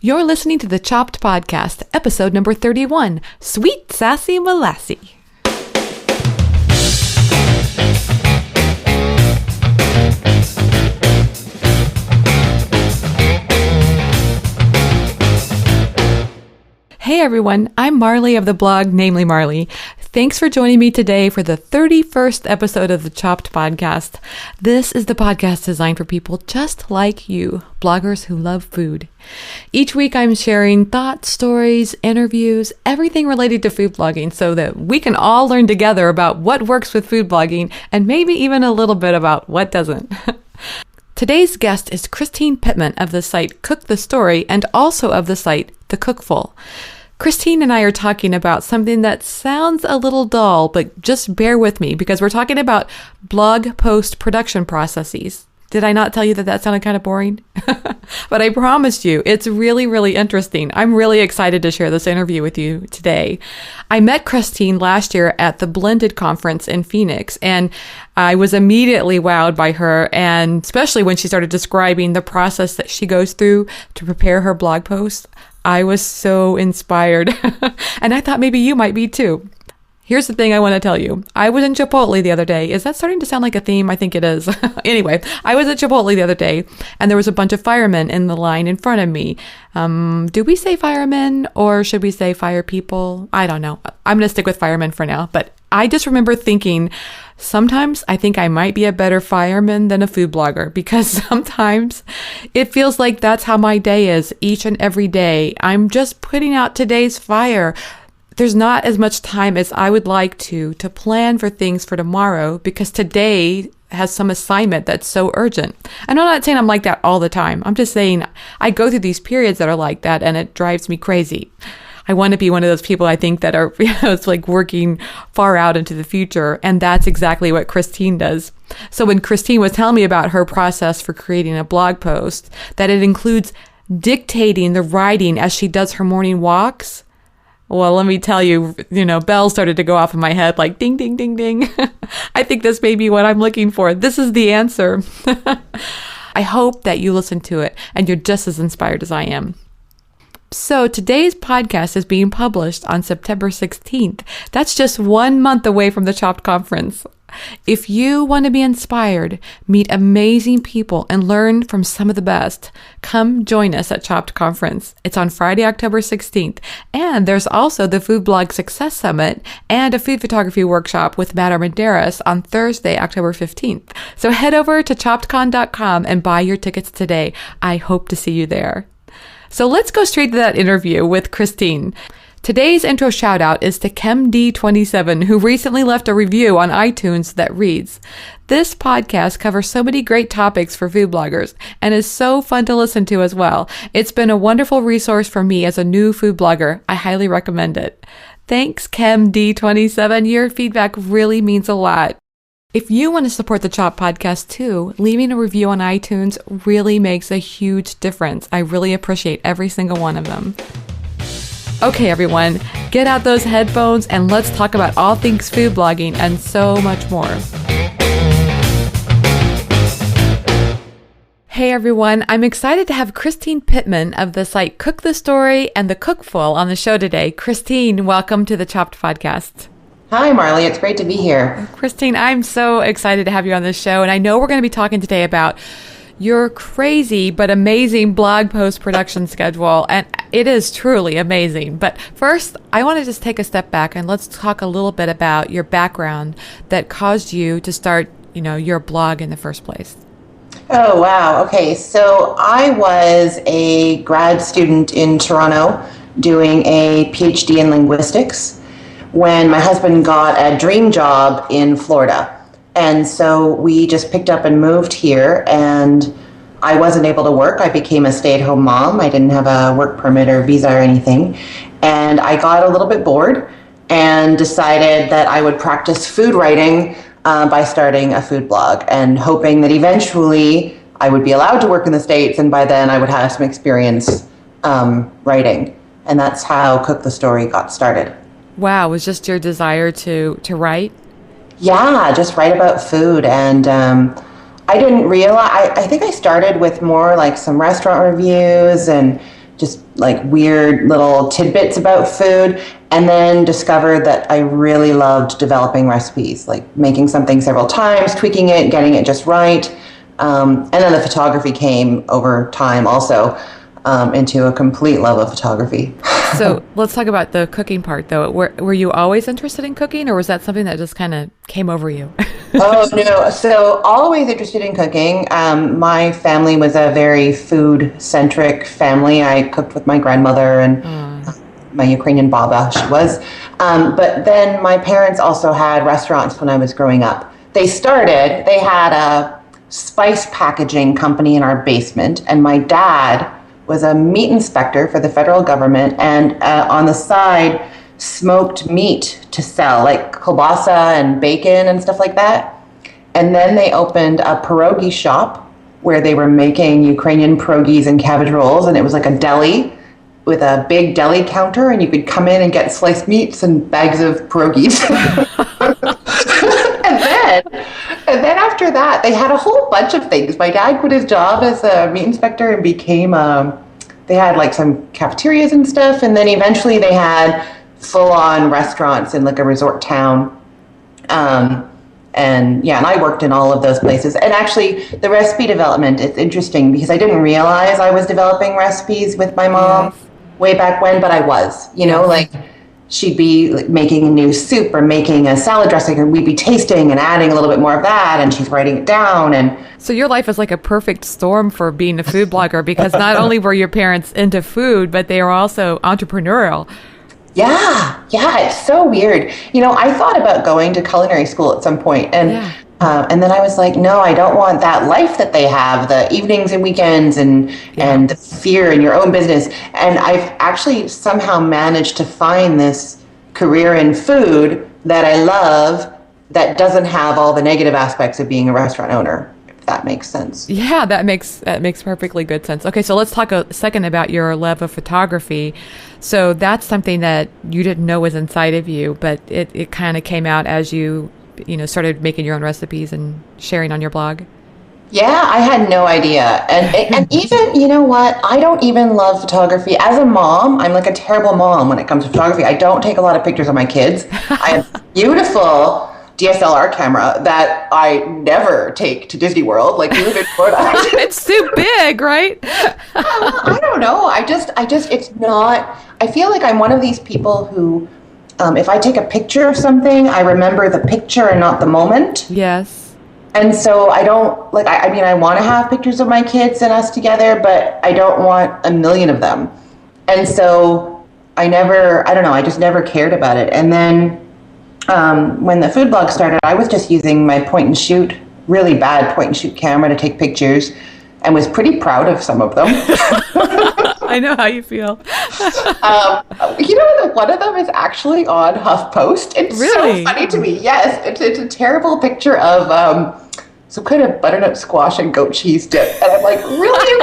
You're listening to the Chopped Podcast, episode number 31, Sweet Sassy Molassy. Hey everyone, I'm Marley of the blog Namely Marley. Thanks for joining me today for the 31st episode of the Chopped Podcast. This is the podcast designed for people just like you, bloggers who love food. Each week I'm sharing thoughts, stories, interviews, everything related to food blogging so that we can all learn together about what works with food blogging and maybe even a little bit about what doesn't. Today's guest is Christine Pittman of the site Cook the Story and also of the site The Cookful. Christine and I are talking about something that sounds a little dull, but just bear with me because we're talking about blog post production processes. Did I not tell you that sounded kind of boring? But I promised you, it's really, really interesting. I'm really excited to share this interview with you today. I met Christine last year at the Blended Conference in Phoenix, and I was immediately wowed by her, and especially when she started describing the process that she goes through to prepare her blog posts. I was so inspired, and I thought maybe you might be too. Here's the thing I want to tell you. I was in Chipotle the other day. Is that starting to sound like a theme? I think it is. Anyway, I was at Chipotle the other day, and there was a bunch of firemen in the line in front of me. Do we say firemen, or should we say fire people? I don't know. I'm going to stick with firemen for now, but I just remember thinking, sometimes I think I might be a better fireman than a food blogger because sometimes it feels like that's how my day is each and every day. I'm just putting out today's fire. There's not as much time as I would like to plan for things for tomorrow because today has some assignment that's so urgent. And I'm not saying I'm like that all the time. I'm just saying I go through these periods that are like that and it drives me crazy. I want to be one of those people I think that are, it's like working far out into the future. And that's exactly what Christine does. So when Christine was telling me about her process for creating a blog post, that it includes dictating the writing as she does her morning walks. Well, let me tell you, bells started to go off in my head like ding, ding, ding, ding. I think this may be what I'm looking for. This is the answer. I hope that you listen to it and you're just as inspired as I am. So today's podcast is being published on September 16th. That's just 1 month away from the Chopped Conference. If you want to be inspired, meet amazing people, and learn from some of the best, come join us at Chopped Conference. It's on Friday, October 16th. And there's also the Food Blog Success Summit and a food photography workshop with Matt Armendariz on Thursday, October 15th. So head over to choppedcon.com and buy your tickets today. I hope to see you there. So let's go straight to that interview with Christine. Today's intro shout out is to ChemD27, who recently left a review on iTunes that reads, "This podcast covers so many great topics for food bloggers and is so fun to listen to as well. It's been a wonderful resource for me as a new food blogger. I highly recommend it." Thanks, ChemD27. Your feedback really means a lot. If you want to support the Chop Podcast too, leaving a review on iTunes really makes a huge difference. I really appreciate every single one of them. Okay, everyone, get out those headphones and let's talk about all things food blogging and so much more. Hey everyone, I'm excited to have Christine Pittman of the site Cook the Story and The Cookful on the show today. Christine, welcome to the Chopped Podcast. Hi, Marley. It's great to be here. Christine, I'm so excited to have you on this show. And I know we're going to be talking today about your crazy but amazing blog post production schedule. And it is truly amazing. But first, I want to just take a step back and let's talk a little bit about your background that caused you to start, your blog in the first place. Oh, wow. Okay. So I was a grad student in Toronto doing a PhD in linguistics when my husband got a dream job in Florida. And so we just picked up and moved here, and I wasn't able to work. I became a stay-at-home mom. I didn't have a work permit or visa or anything. And I got a little bit bored and decided that I would practice food writing by starting a food blog and hoping that eventually I would be allowed to work in the States, and by then I would have some experience writing. And that's how Cook the Story got started. Wow, was just your desire to write? Yeah, just write about food. And I didn't realize, I think I started with more like some restaurant reviews and just like weird little tidbits about food, and then discovered that I really loved developing recipes, like making something several times, tweaking it, getting it just right. And then the photography came over time also, into a complete love of photography. So let's talk about the cooking part, though. Were you always interested in cooking, or was that something that just kind of came over you? Oh, no. So always interested in cooking. My family was a very food-centric family. I cooked with my grandmother and my Ukrainian baba, she was. But then my parents also had restaurants when I was growing up. They had a spice packaging company in our basement, and my dad was a meat inspector for the federal government, and on the side, smoked meat to sell, like kielbasa and bacon and stuff like that. And then they opened a pierogi shop where they were making Ukrainian pierogies and cabbage rolls, and it was like a deli with a big deli counter, and you could come in and get sliced meats and bags of pierogies. And then after that, they had a whole bunch of things. My dad quit his job as a meat inspector and became, they had like some cafeterias and stuff. And then eventually they had full-on restaurants in like a resort town. And I worked in all of those places. And actually the recipe development, it's interesting because I didn't realize I was developing recipes with my mom way back when, but I was, like she'd be like making a new soup or making a salad dressing, and we'd be tasting and adding a little bit more of that, and she's writing it down. And so your life is like a perfect storm for being a food blogger, because not only were your parents into food, but they were also entrepreneurial. Yeah, it's so weird. I thought about going to culinary school at some point, and then I was like, no, I don't want that life that they have, the evenings and weekends and the fear in your own business. And I've actually somehow managed to find this career in food that I love that doesn't have all the negative aspects of being a restaurant owner, if that makes sense. Yeah, that makes perfectly good sense. Okay, so let's talk a second about your love of photography. So that's something that you didn't know was inside of you, but it kind of came out as you started making your own recipes and sharing on your blog? Yeah, I had no idea. And even, you know what? I don't even love photography. As a mom, I'm like a terrible mom when it comes to photography. I don't take a lot of pictures of my kids. I have a beautiful DSLR camera that I never take to Disney World. Like, we live in Florida. It's too big, right? I don't know. It's not, I feel like I'm one of these people who, if I take a picture of something, I remember the picture and not the moment. Yes. And so I don't, like, I want to have pictures of my kids and us together, but I don't want a million of them. And so I just never cared about it. And then when the food blog started, I was just using my point and shoot, really bad point and shoot camera to take pictures, and was pretty proud of some of them. I know how you feel. One of them is actually on HuffPost. It's really? So funny to me. Yes, it's a terrible picture of some kind of butternut squash and goat cheese dip, and I'm like, really?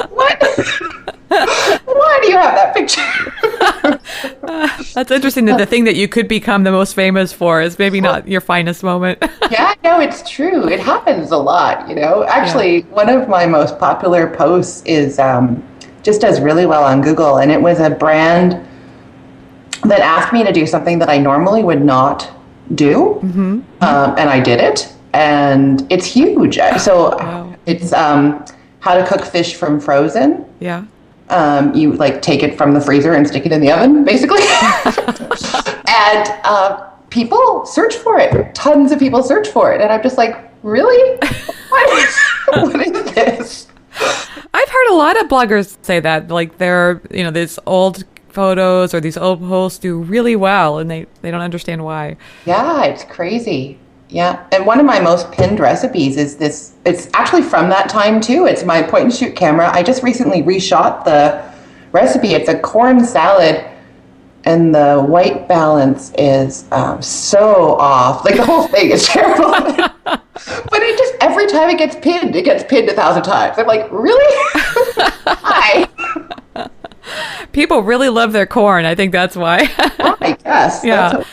What? Why do you have that picture? That's interesting that the thing that you could become the most famous for is maybe not your finest moment. Yeah, no, it's true. It happens a lot, Actually, one of my most popular posts is just does really well on Google, and it was a brand that asked me to do something that I normally would not do, and I did it, and it's huge. So it's how to cook fish from frozen. Yeah. You like take it from the freezer and stick it in the oven, basically. And people search for it. Tons of people search for it. And I'm just like, really? What is this? I've heard a lot of bloggers say that, like these old photos or these old posts do really well, and they don't understand why. Yeah, it's crazy. Yeah. And one of my most pinned recipes is this. It's actually from that time too. It's my point and shoot camera. I just recently reshot the recipe. It's a corn salad, and the white balance is so off. Like, the whole thing is terrible. But it just, every time it gets pinned 1,000 times. I'm like, really? Why? People really love their corn. I think that's why. I guess. Yeah.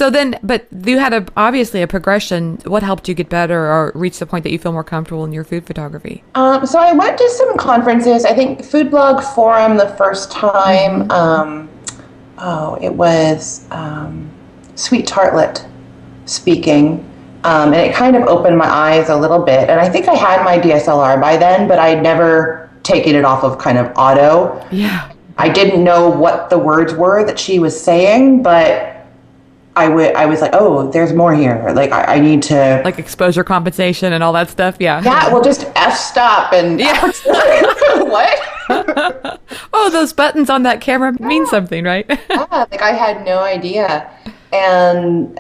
So then, but you had obviously a progression. What helped you get better or reach the point that you feel more comfortable in your food photography? So I went to some conferences. I think Food Blog Forum the first time. It was Sweet Tartlet speaking. And it kind of opened my eyes a little bit. And I think I had my DSLR by then, but I'd never taken it off of kind of auto. Yeah. I didn't know what the words were that she was saying, but I was like, oh, there's more here. Like, I need to... Like exposure compensation and all that stuff, yeah. Yeah, well, just F-stop and... Yeah. What? Oh, those buttons on that camera mean something, right? Yeah, like I had no idea. And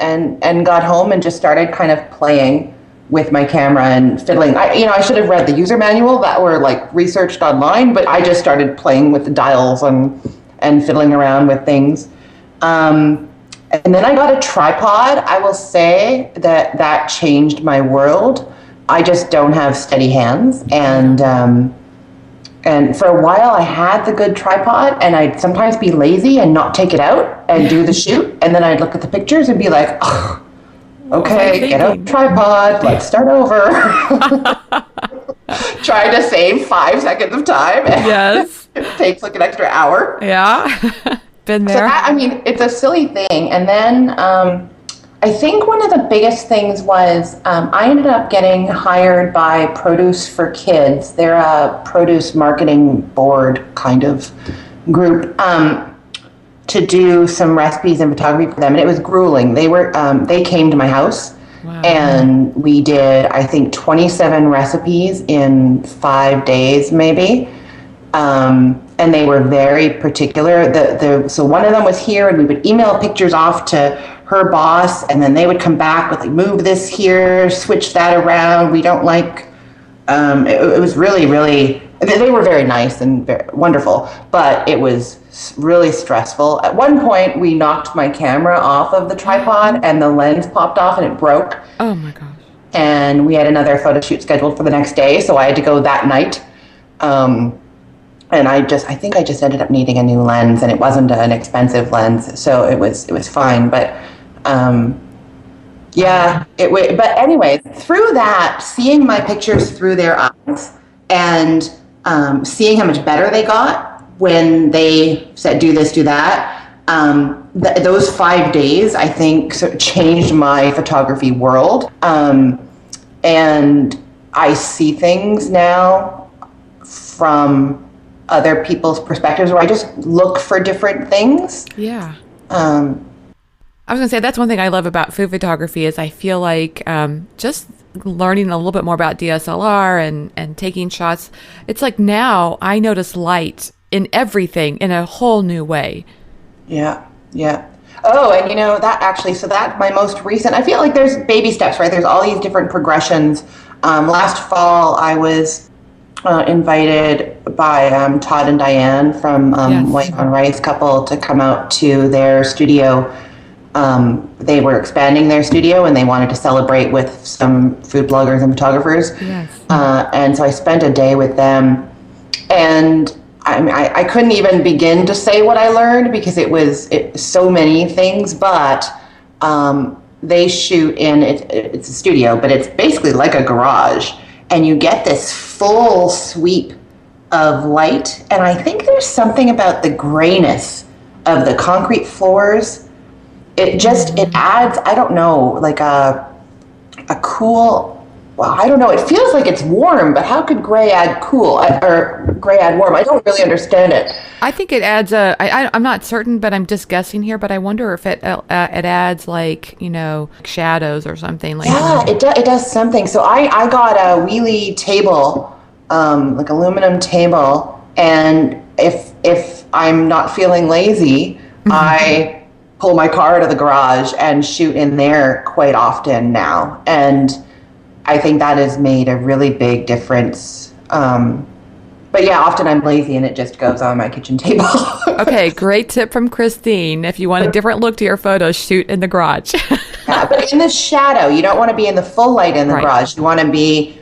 got home and just started kind of playing with my camera and fiddling. I should have read the user manual that were like researched online, but I just started playing with the dials and fiddling around with things. And then I got a tripod. I will say that changed my world. I just don't have steady hands. And for a while I had the good tripod, and I'd sometimes be lazy and not take it out and do the shoot. And then I'd look at the pictures and be like, oh, okay, get out the tripod, let's start over. Trying to save 5 seconds of time. Yes. It takes like an extra hour. Yeah. Been there. So it's a silly thing. And then I think one of the biggest things was I ended up getting hired by Produce for Kids. They're a produce marketing board kind of group to do some recipes and photography for them. And it was grueling. They came to my house. Wow. And we did, I think, 27 recipes in 5 days, maybe. And they were very particular. So one of them was here, and we would email pictures off to her boss, and then they would come back with like, move this here, switch that around. We don't like. It was really, really. They were very nice and very wonderful, but it was really stressful. At one point, we knocked my camera off of the tripod, and the lens popped off, and it broke. Oh my gosh! And we had another photo shoot scheduled for the next day, so I had to go that night. And I think I just ended up needing a new lens, and it wasn't an expensive lens, so it was fine. But but anyway, through that, seeing my pictures through their eyes and seeing how much better they got when they said, do this, do that, those 5 days, I think, sort of changed my photography world. And I see things now from other people's perspectives where I just look for different things. Yeah. I was going to say, that's one thing I love about food photography is I feel like just learning a little bit more about DSLR and taking shots. It's like now I notice light in everything in a whole new way. Yeah. Yeah. Oh, and that my most recent, I feel like there's baby steps, right? There's all these different progressions. Last fall, I was invited by Todd and Diane from White on Rice couple to come out to their studio. They were expanding their studio, and they wanted to celebrate with some food bloggers and photographers. Yes. And so I spent a day with them, and I couldn't even begin to say what I learned because it was so many things, but they shoot in, it's a studio, but it's basically like a garage, and you get this full sweep of light, and I think there's something about the grayness of the concrete floors. It adds, I don't know, like a cool, well, I don't know, it feels like it's warm, but how could gray add cool, or gray add warm? I don't really understand it. I think it adds I'm not certain, but I'm just guessing here, but I wonder if it adds like, shadows or something like that. Yeah, it does something. So I got a wheelie table, like aluminum table, and if I'm not feeling lazy, I pull my car out of the garage and shoot in there quite often now. And I think that has made a really big difference. But yeah, often I'm lazy and it just goes on my kitchen table. Okay, great tip from Christine. If you want a different look to your photos, shoot in the garage. Yeah, but in the shadow. You don't want to be in the full light in the garage. You want to be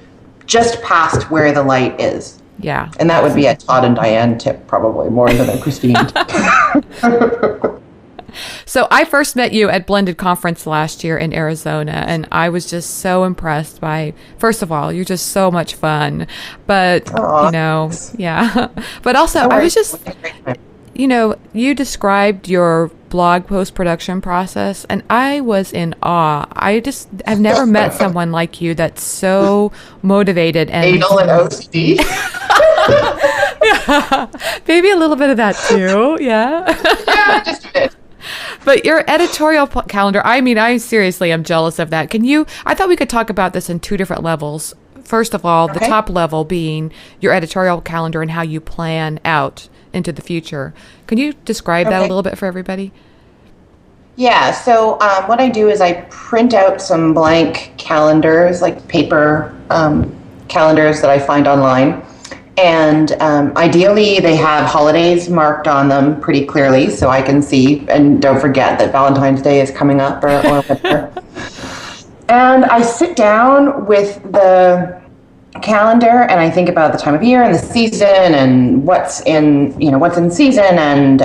just past where the light is. Yeah. And that would be a Todd and Diane tip, probably, more than a Christine tip. So I first met you at Blended Conference last year in Arizona, and I was just so impressed by, first of all, you're just so much fun, but, yeah. But also, I was just, you described your blog post production process, and I was in awe. I've never met someone like you that's so motivated and anal and OCD. Yeah, maybe a little bit of that too. Yeah. Yeah, just a bit. But your editorial calendar, I seriously am jealous of that. I thought we could talk about this in two different levels. First of all, the top level being your editorial calendar and how you plan out into the future. Can you describe that a little bit for everybody? Yeah, so what I do is I print out some blank calendars, like paper calendars that I find online. And ideally, they have holidays marked on them pretty clearly so I can see. And don't forget that Valentine's Day is coming up or whatever. And I sit down with the calendar and I think about the time of year and the season and what's in season and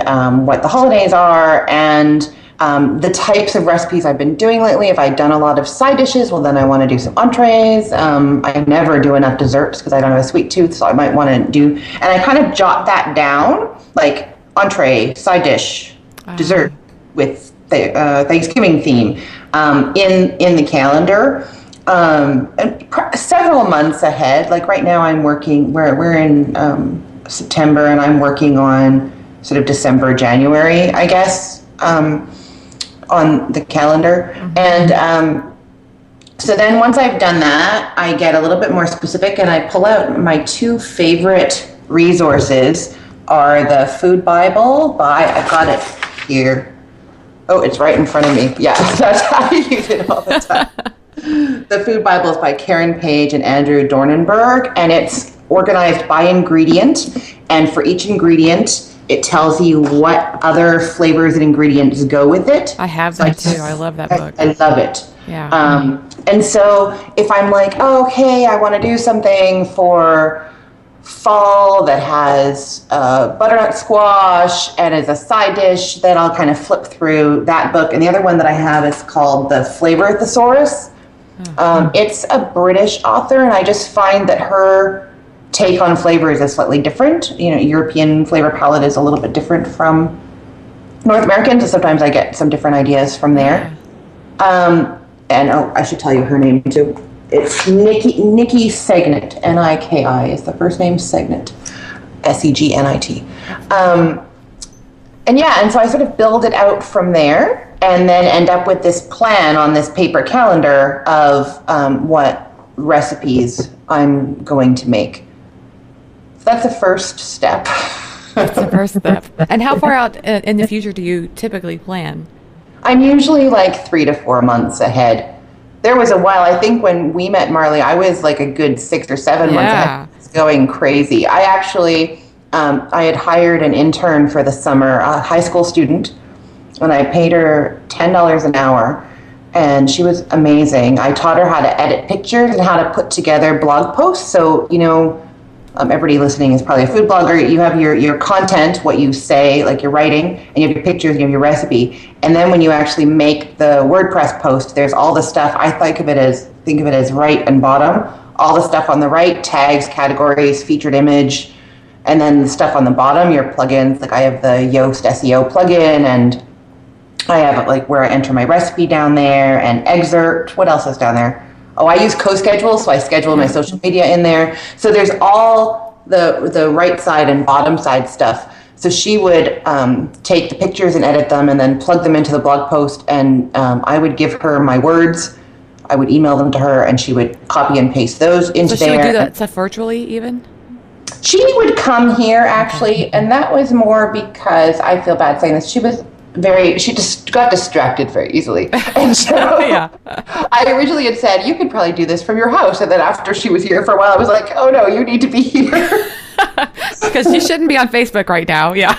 what the holidays are and the types of recipes I've been doing lately. If I've done a lot of side dishes, well, then I want to do some entrees. I never do enough desserts because I don't have a sweet tooth, so I might want to do, and I kind of jot that down, like entree, side dish, dessert with the Thanksgiving theme in the calendar. And several months ahead, like right now I'm working, we're in September and I'm working on sort of December, January, I guess, on the calendar. Mm-hmm. And so then once I've done that, I get a little bit more specific and I pull out my two favorite resources are the Food Bible I've got it here. Oh, it's right in front of me. Yeah, that's how I use it all the time. The Food Bible is by Karen Page and Andrew Dornenberg, and it's organized by ingredient. And for each ingredient, it tells you what other flavors and ingredients go with it. I have that too. I love that book. I love it. Yeah. And so if I'm like, okay, I want to do something for fall that has butternut squash and as a side dish, then I'll kind of flip through that book. And the other one that I have is called The Flavor Thesaurus. It's a British author, and I just find that her take on flavors is slightly different. European flavor palette is a little bit different from North American, so sometimes I get some different ideas from there. And I should tell you her name too. It's Nikki Segnit, N-I-K-I is the first name, Segnit, S-E-G-N-I-T. And so I sort of build it out from there and then end up with this plan on this paper calendar of what recipes I'm going to make. So that's the first step. That's the first step. And how far out in the future do you typically plan? I'm usually like 3 to 4 months ahead. There was a while, I think when we met Marley, I was like a good 6 or 7 months ahead. It's going crazy. I actually, I had hired an intern for the summer, a high school student, and I paid her $10 an hour, and she was amazing. I taught her how to edit pictures and how to put together blog posts. So, everybody listening is probably a food blogger. You have your content, what you say, like your writing, and you have your pictures, and you have your recipe. And then when you actually make the WordPress post, there's all the stuff. I think of it as right and bottom. All the stuff on the right, tags, categories, featured image, and then the stuff on the bottom, your plugins. Like I have the Yoast SEO plugin, and I have like where I enter my recipe down there, and excerpt. What else is down there? Oh, I use CoSchedule, so I schedule my social media in there. So there's all the right side and bottom side stuff. So she would take the pictures and edit them and then plug them into the blog post, and I would give her my words. I would email them to her, and she would copy and paste those into there. So she would do that stuff virtually even? She would come here, actually, and that was more because, I feel bad saying this, she just got distracted very easily. And so I originally had said, you could probably do this from your house. And then after she was here for a while, I was like, oh no, you need to be here. Because you shouldn't be on Facebook right now. Yeah.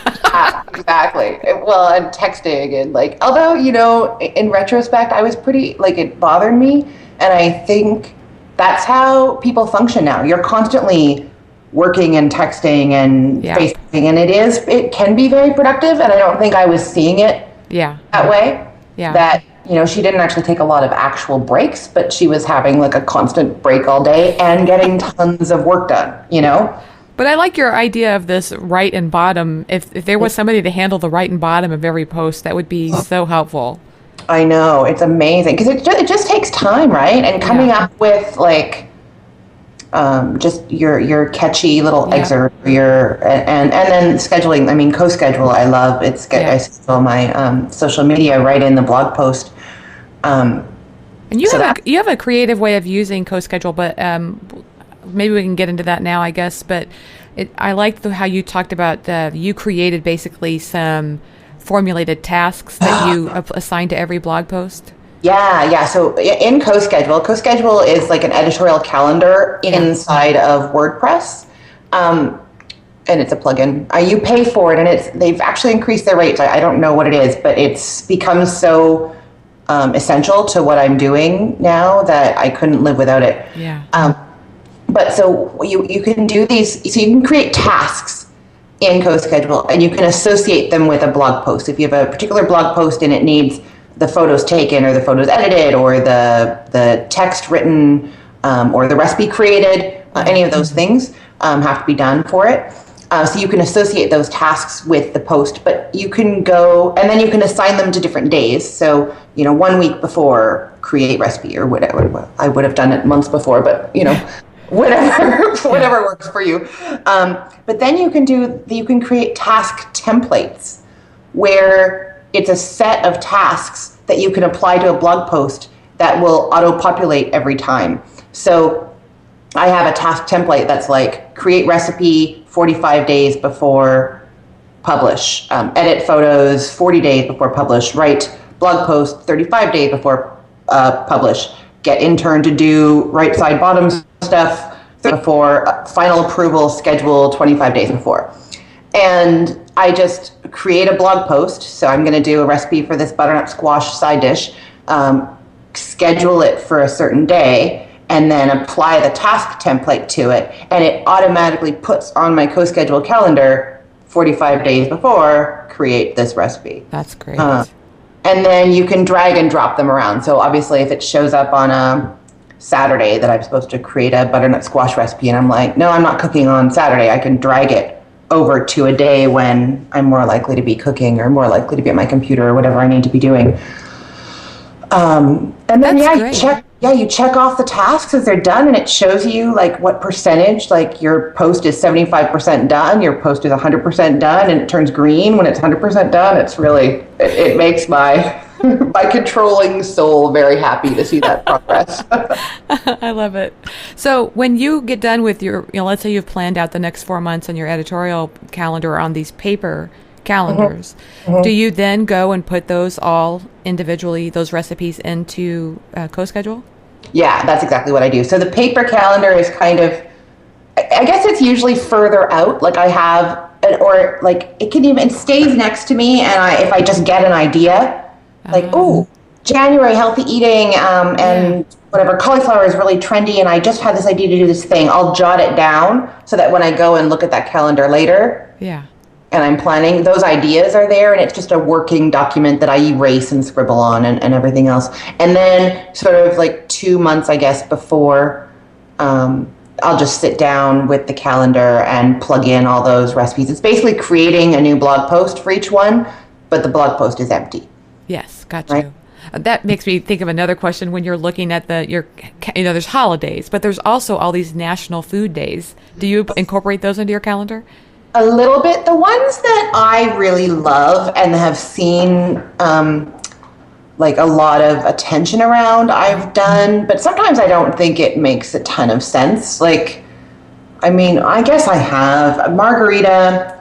Exactly. Well, and texting and although, in retrospect, I was pretty, it bothered me. And I think that's how people function now. You're constantly working and texting and Facebooking, and it can be very productive, and I don't think I was seeing it Yeah. that way. Yeah. That, she didn't actually take a lot of actual breaks, but she was having like a constant break all day and getting tons of work done. But I like your idea of this right and bottom. If there was somebody to handle the right and bottom of every post, that would be so helpful. I know, it's amazing because it just takes time, right? And coming up with like just your catchy little excerpt, and then scheduling. I mean, co-schedule. I love I schedule my social media right in the blog post. And you have a creative way of using co-schedule, but maybe we can get into that now, I guess. But I liked how you talked about you created basically some formulated tasks that you assign to every blog post. Yeah. So in co-schedule is like an editorial calendar inside of WordPress. And it's a plugin. You pay for it, and they've actually increased their rates. I don't know what it is, but it's become so essential to what I'm doing now that I couldn't live without it. Yeah. But so you can do these, so you can create tasks in co-schedule, and you can associate them with a blog post. If you have a particular blog post and it needs the photos taken or the photos edited or the text written or the recipe created, any of those things have to be done for it. So you can associate those tasks with the post, but you can go, and then you can assign them to different days. So, 1 week before, create recipe or whatever. I would have done it months before, but, whatever works for you. But then you can create task templates where it's a set of tasks that you can apply to a blog post that will auto-populate every time. So I have a task template that's like create recipe 45 days before publish, edit photos 40 days before publish, write blog post 35 days before publish, get intern to do right side bottom stuff before, final approval schedule 25 days before. And I just create a blog post. So I'm going to do a recipe for this butternut squash side dish, schedule it for a certain day, and then apply the task template to it. And it automatically puts on my co-schedule calendar 45 days before, create this recipe. That's great. And then you can drag and drop them around. So obviously if it shows up on a Saturday that I'm supposed to create a butternut squash recipe, and I'm like, no, I'm not cooking on Saturday, I can drag it over to a day when I'm more likely to be cooking or more likely to be at my computer or whatever I need to be doing. And then you check off the tasks as they're done, and it shows you like what percentage, like your post is 75% done, your post is 100% done, and it turns green when it's 100% done. It's really, it makes my controlling soul very happy to see that progress. I love it. So when you get done with your, let's say you've planned out the next 4 months on your editorial calendar on these paper calendars, do you then go and put those all individually, those recipes into co-schedule? Yeah, that's exactly what I do. So the paper calendar is kind of, I guess it's usually further out. Like I have, or like it stays next to me, and if I just get an idea, like, January healthy eating, and whatever, cauliflower is really trendy, and I just had this idea to do this thing, I'll jot it down so that when I go and look at that calendar later, and I'm planning, those ideas are there, and it's just a working document that I erase and scribble on and everything else. And then sort of like 2 months, I guess, before, I'll just sit down with the calendar and plug in all those recipes. It's basically creating a new blog post for each one, but the blog post is empty. Yes, got you. That makes me think of another question when you're looking at there's holidays, but there's also all these national food days. Do you incorporate those into your calendar? A little bit. The ones that I really love and have seen like a lot of attention around, I've done, but sometimes I don't think it makes a ton of sense. Like, I mean, I guess I have Margarita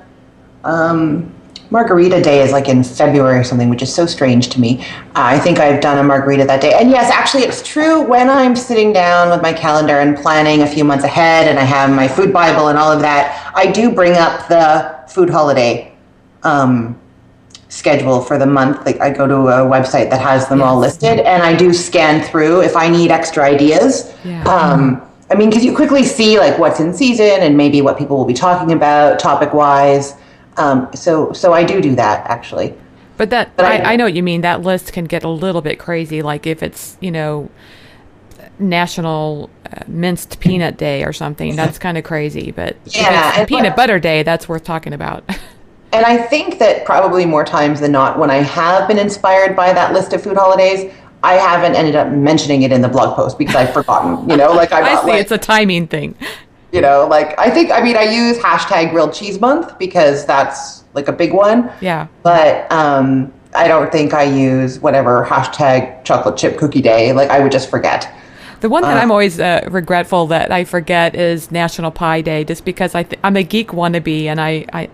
Day is like in February or something, which is so strange to me. I think I've done a margarita that day. And yes, actually, it's true. When I'm sitting down with my calendar and planning a few months ahead, and I have my food Bible and all of that, I do bring up the food holiday schedule for the month. Like I go to a website that has them all listed, and I do scan through if I need extra ideas. I mean, because you quickly see like what's in season and maybe what people will be talking about topic-wise. So I do that, actually. But I know what you mean. That list can get a little bit crazy. Like if it's, National Minced Peanut Day or something, that's kind of crazy. But if it's Peanut Butter Day, that's worth talking about. And I think that probably more times than not, when I have been inspired by that list of food holidays, I haven't ended up mentioning it in the blog post because I've forgotten, I see, it's a timing thing. I use hashtag grilled cheese month because that's like a big one. Yeah. But I don't think I use whatever hashtag chocolate chip cookie day. Like I would just forget. The one that I'm always regretful that I forget is National Pie Day, just because I'm a geek wannabe, and I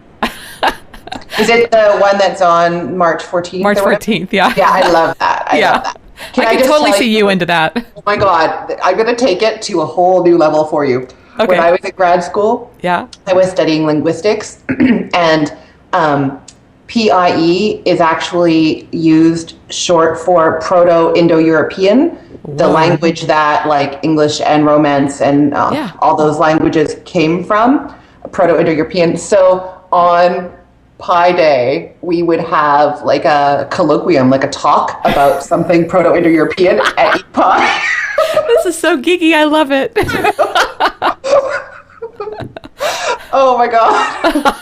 Is it the one that's on March 14th? March 14th, yeah. Yeah, I love that. I love that. I can totally see you into that. Oh my God, I'm going to take it to a whole new level for you. Okay. When I was at grad school, I was studying linguistics, and PIE is actually used short for Proto-Indo-European, the language that like English and Romance and all those languages came from, Proto-Indo-European. So on Pi Day, we would have like a colloquium, like a talk about something Proto-Indo-European at Eat Pie. This is so geeky. I love it. Oh my God.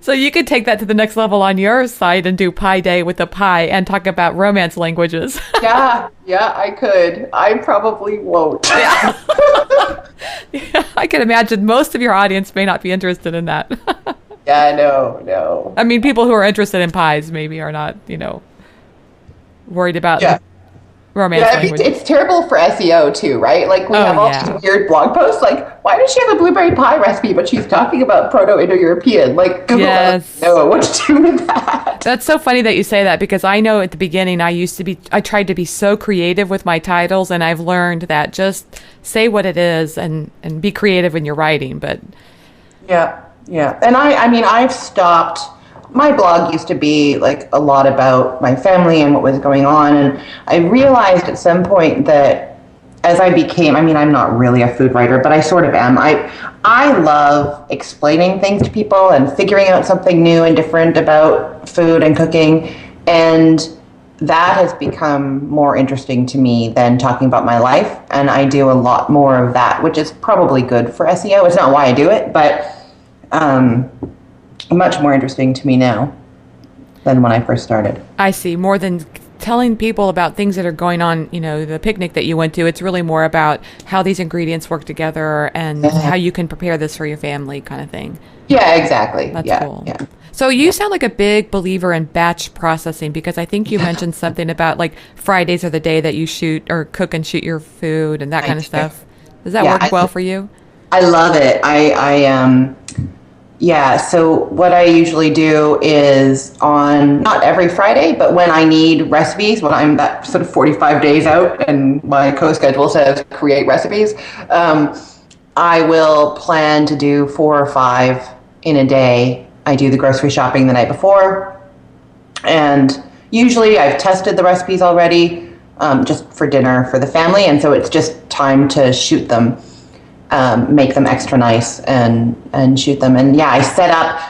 So you could take that to the next level on your site and do Pi Day with the pie and talk about Romance languages. Yeah, I could. I probably won't. Yeah, I can imagine most of your audience may not be interested in that. Yeah, no. I mean, people who are interested in pies maybe are not, worried about Romance language. It's terrible for SEO too, right? Like we have all these weird blog posts. Like, why does she have a blueberry pie recipe, but she's talking about Proto-Indo-European? Like, Google doesn't know what to do with that. That's so funny that you say that, because I know at the beginning I tried to be so creative with my titles, and I've learned that just say what it is and be creative when you're writing. But yeah, and I've stopped. My blog used to be like a lot about my family and what was going on. And I realized at some point that as I became, I'm not really a food writer, but I sort of am. I love explaining things to people and figuring out something new and different about food and cooking. And that has become more interesting to me than talking about my life. And I do a lot more of that, which is probably good for SEO. It's not why I do it, but much more interesting to me now than when I first started. I see. More than telling people about things that are going on, the picnic that you went to, it's really more about how these ingredients work together and how you can prepare this for your family kind of thing. Yeah, exactly. That's cool. Yeah. So you sound like a big believer in batch processing, because I think you mentioned something about like Fridays are the day that you shoot or cook and shoot your food and that kind of stuff. Does that work well for you? I love it. So what I usually do is on not every Friday, but when I need recipes, when I'm that sort of 45 days out and my co-schedule says create recipes, I will plan to do 4 or 5 in a day. I do the grocery shopping the night before, and usually I've tested the recipes already just for dinner for the family, and so it's just time to shoot them. Make them extra nice and shoot them. And I set up,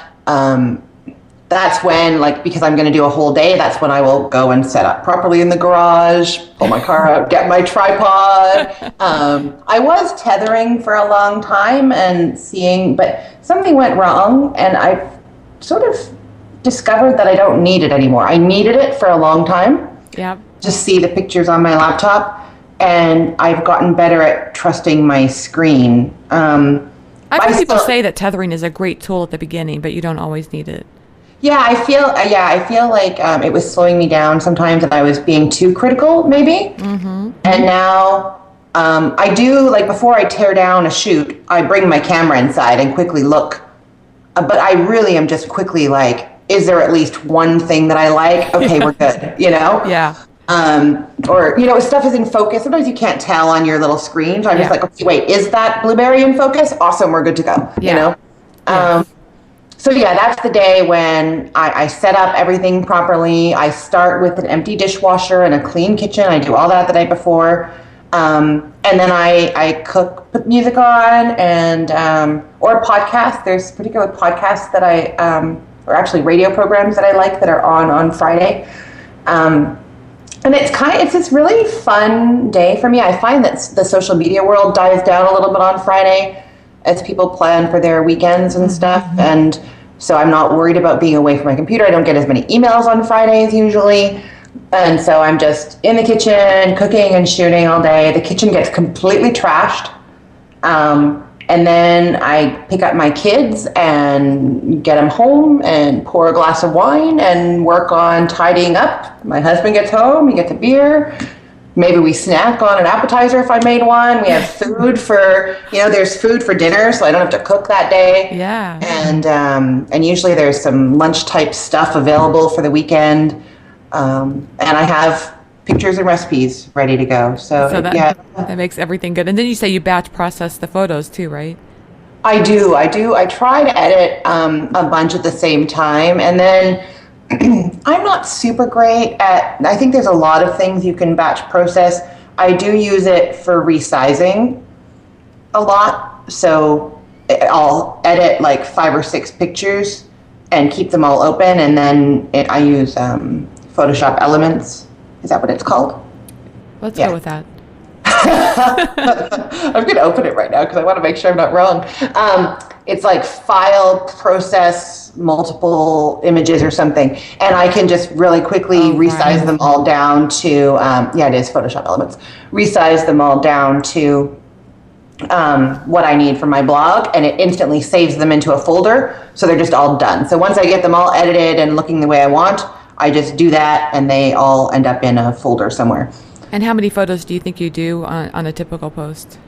that's when, because I'm going to do a whole day, that's when I will go and set up properly in the garage, pull my car out, get my tripod. I was tethering for a long time but something went wrong, and I sort of discovered that I don't need it anymore. I needed it for a long time. Yeah. To see the pictures on my laptop. And I've gotten better at trusting my screen. I've heard people say that tethering is a great tool at the beginning, but you don't always need it. Yeah, I feel like it was slowing me down sometimes, and I was being too critical, maybe. Mm-hmm. And now I do, before I tear down a shoot, I bring my camera inside and quickly look. But I really am just quickly is there at least one thing that I like? Okay, we're good, Yeah. Or, stuff is in focus. Sometimes you can't tell on your little screen. So I'm just okay, wait, is that blueberry in focus? Awesome, we're good to go, So that's the day when I set up everything properly. I start with an empty dishwasher and a clean kitchen. I do all that the night before. And then I cook, put music on, and or podcasts. There's particular podcasts that I or actually radio programs that I like that are on Friday. And it's this really fun day for me. I find that the social media world dies down a little bit on Friday as people plan for their weekends and stuff. And so I'm not worried about being away from my computer. I don't get as many emails on Fridays usually. And so I'm just in the kitchen, cooking and shooting all day. The kitchen gets completely trashed. And then I pick up my kids and get them home and pour a glass of wine and work on tidying up. My husband gets home, he gets a beer. Maybe we snack on an appetizer if I made one. We have food for, there's food for dinner, so I don't have to cook that day. Yeah. And usually there's some lunch type stuff available for the weekend. And I have pictures and recipes ready to go. So that makes everything good. And then you say you batch process the photos too, right? I do. I try to edit a bunch at the same time. And then I'm not super great I think there's a lot of things you can batch process. I do use it for resizing a lot. So I'll edit like 5 or 6 pictures and keep them all open. And then I use Photoshop Elements. Is that what it's called? Let's go with that. I'm going to open it right now because I want to make sure I'm not wrong. It's like file, process, multiple images or something. And I can just really quickly resize them all down to, it is Photoshop Elements. Resize them all down to what I need for my blog. And it instantly saves them into a folder. So they're just all done. So once I get them all edited and looking the way I want, I just do that, and they all end up in a folder somewhere. And how many photos do you think you do on a typical post?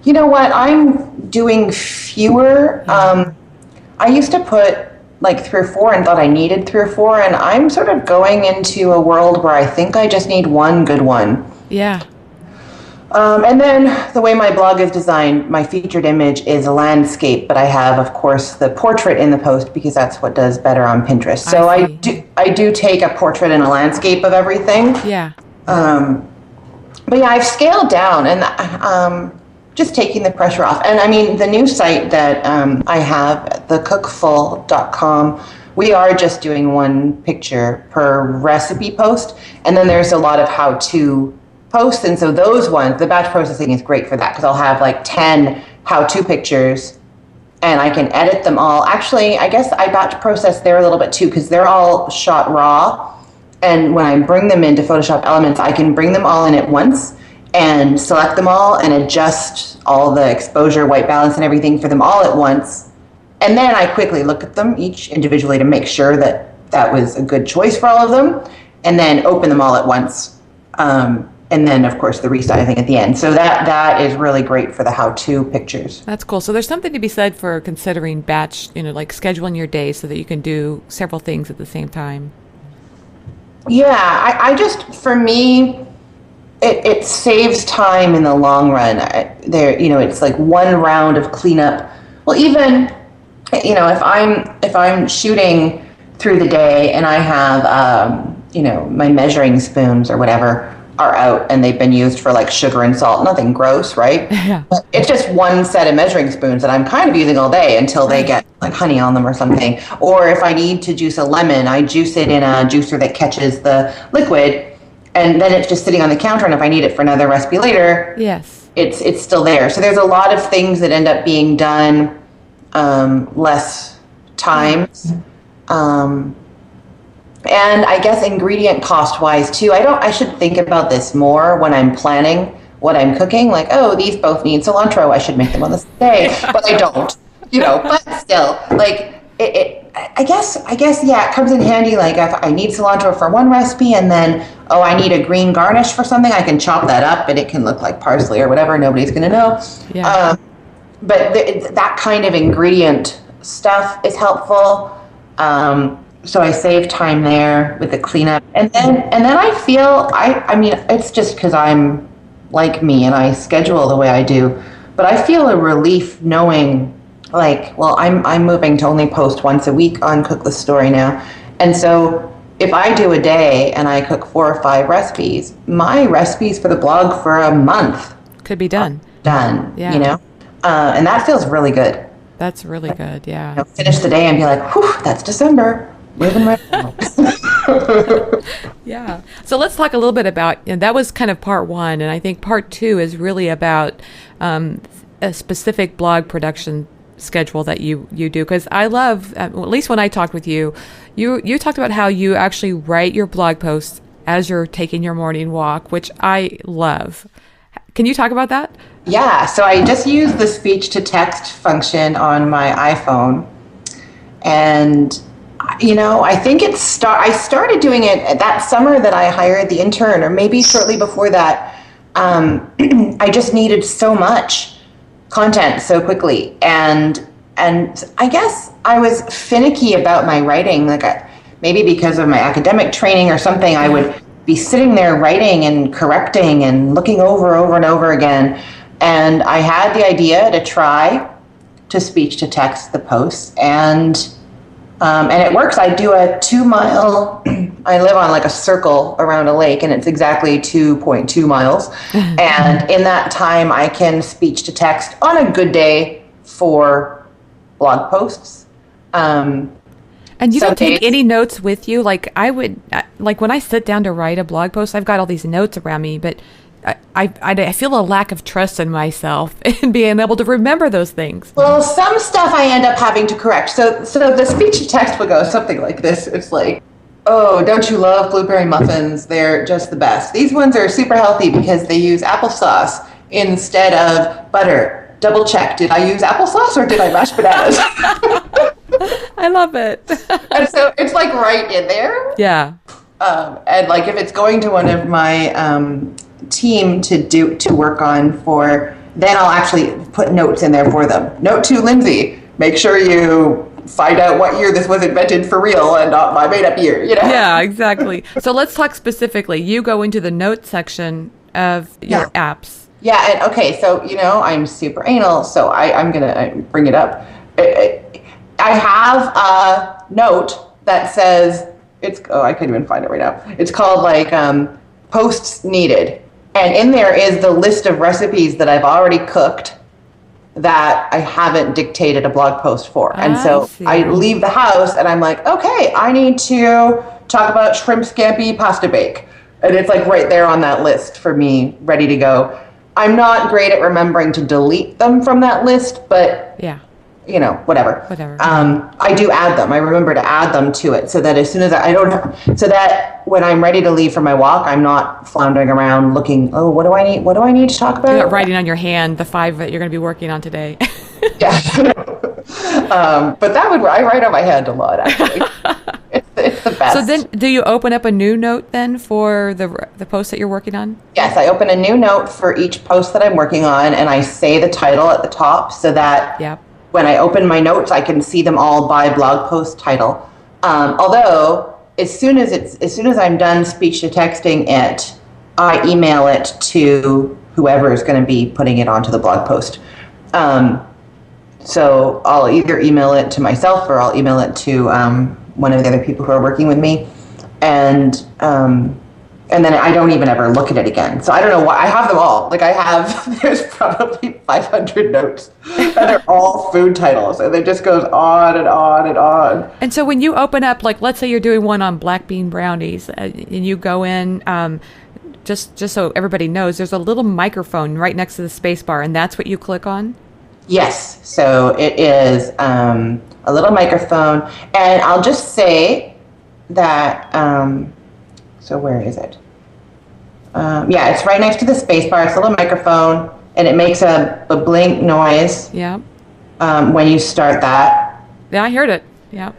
You know what? I'm doing fewer. I used to put like 3 or 4 and thought I needed 3 or 4, and I'm sort of going into a world where I think I just need one good one. Yeah. And then the way my blog is designed, my featured image is a landscape, but I have, of course, the portrait in the post because that's what does better on Pinterest. So I do take a portrait and a landscape of everything. Yeah. But yeah, I've scaled down and just taking the pressure off. And I mean, the new site that I have, thecookful.com, we are just doing 1 picture per recipe post. And then there's a lot of how-to posts, and so those ones, the batch processing is great for that because I'll have like 10 how-to pictures and I can edit them all. Actually, I guess I batch process there a little bit too because they're all shot raw, and when I bring them into Photoshop Elements, I can bring them all in at once and select them all and adjust all the exposure, white balance, and everything for them all at once. And then I quickly look at them each individually to make sure that that was a good choice for all of them, and then open them all at once. And then, of course, the resizing at the end. So that is really great for the how-to pictures. That's cool. So there's something to be said for considering batch, like scheduling your day so that you can do several things at the same time. Yeah, I just, for me, it saves time in the long run. It's like 1 round of cleanup. Well, even, if I'm shooting through the day and I have, my measuring spoons or whatever are out and they've been used for like sugar and salt, nothing gross, right? Yeah. But it's just 1 set of measuring spoons that I'm kind of using all day until they get like honey on them or something. Or if I need to juice a lemon, I juice it in a juicer that catches the liquid, and then it's just sitting on the counter, and if I need it for another recipe later, yes, it's still there. So there's a lot of things that end up being done less times. And I guess ingredient cost wise too, I should think about this more when I'm planning what I'm cooking. Like, oh, these both need cilantro, I should make them on the same day, but I don't, but still, like, I guess, yeah, it comes in handy. Like if I need cilantro for one recipe and then, I need a green garnish for something, I can chop that up and it can look like parsley or whatever. Nobody's going to know. Yeah. But that kind of ingredient stuff is helpful. So I save time there with the cleanup. And then I feel, I mean, it's just because I'm like me and I schedule the way I do, but I feel a relief knowing like, well, I'm moving to only post once a week on Cook the Story now. And so if I do a day and I cook 4 or 5 recipes, my recipes for the blog for a month could be done. Done, yeah. And that feels really good. That's really good. Yeah. Finish the day and be like, whew, that's December. Moving right along. Yeah. So let's talk a little bit about, and that was kind of part one. And I think part two is really about a specific blog production schedule that you do. Because I love, at least when I talked with you, you talked about how you actually write your blog posts as you're taking your morning walk, which I love. Can you talk about that? Yeah. So I just use the speech to text function on my iPhone. And I think I started doing it that summer that I hired the intern, or maybe shortly before that. I just needed so much content so quickly, and I guess I was finicky about my writing. Maybe because of my academic training or something, I would be sitting there writing and correcting and looking over and over again. And I had the idea to try to speech to text the posts, and it works. I do a 2-mile, I live on like a circle around a lake, and it's exactly 2.2 miles. And in that time, I can speech to text on a good day for blog posts. And you don't take any notes with you? Like I would, like when I sit down to write a blog post, I've got all these notes around me, but I feel a lack of trust in myself in being able to remember those things. Well, some stuff I end up having to correct. So the speech to text will go something like this. It's like, oh, don't you love blueberry muffins? They're just the best. These ones are super healthy because they use applesauce instead of butter. Double check. Did I use applesauce or did I mash bananas? I love it. And so it's like right in there. Yeah. And like if it's going to one of my team to work on for, then I'll actually put notes in there for them. Note to Lindsay, make sure you find out what year this was invented for real and not my made up year, Yeah, exactly. So let's talk specifically. You go into the notes section of your apps. Yeah, and okay, so I'm super anal, so I'm gonna bring it up. I have a note that says I can't even find it right now. It's called posts needed. And in there is the list of recipes that I've already cooked that I haven't dictated a blog post for. And so I leave the house and I'm like, okay, I need to talk about shrimp scampi pasta bake. And it's like right there on that list for me, ready to go. I'm not great at remembering to delete them from that list, but whatever. I do add them. I remember to add them to it so that as soon as so that when I'm ready to leave for my walk, I'm not floundering around looking, oh, what do I need? What do I need to talk about? You're not writing on your hand the 5 that you're going to be working on today. Yeah. But I write on my hand a lot, actually. It's the best. So then do you open up a new note then for the post that you're working on? Yes, I open a new note for each post that I'm working on, and I say the title at the top so that when I open my notes, I can see them all by blog post title. Although, as soon as I'm done speech to texting it, I email it to whoever is going to be putting it onto the blog post. So I'll either email it to myself or I'll email it to one of the other people who are working with me, and then I don't even ever look at it again. So I don't know why I have them all. There's probably 500 notes, and they're all food titles, and it just goes on and on and on. And so when you open up, let's say you're doing one on black bean brownies, and you go in, just so everybody knows, there's a little microphone right next to the space bar, and that's what you click on? Yes. So it is a little microphone, and I'll just say that. So where is it? It's right next to the space bar. It's a little microphone, and it makes a blink noise. Yeah. When you start that. Yeah, I heard it. Yeah.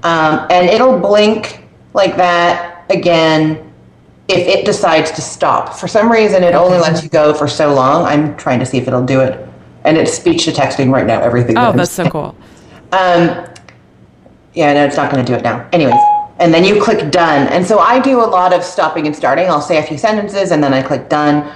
And it'll blink like that again if it decides to stop. For some reason, it only lets you go for so long. I'm trying to see if it'll do it. And it's speech to texting right now, everything. Oh, that's so cool. No, it's not going to do it now. Anyways. And then you click done. And so I do a lot of stopping and starting. I'll say a few sentences and then I click done.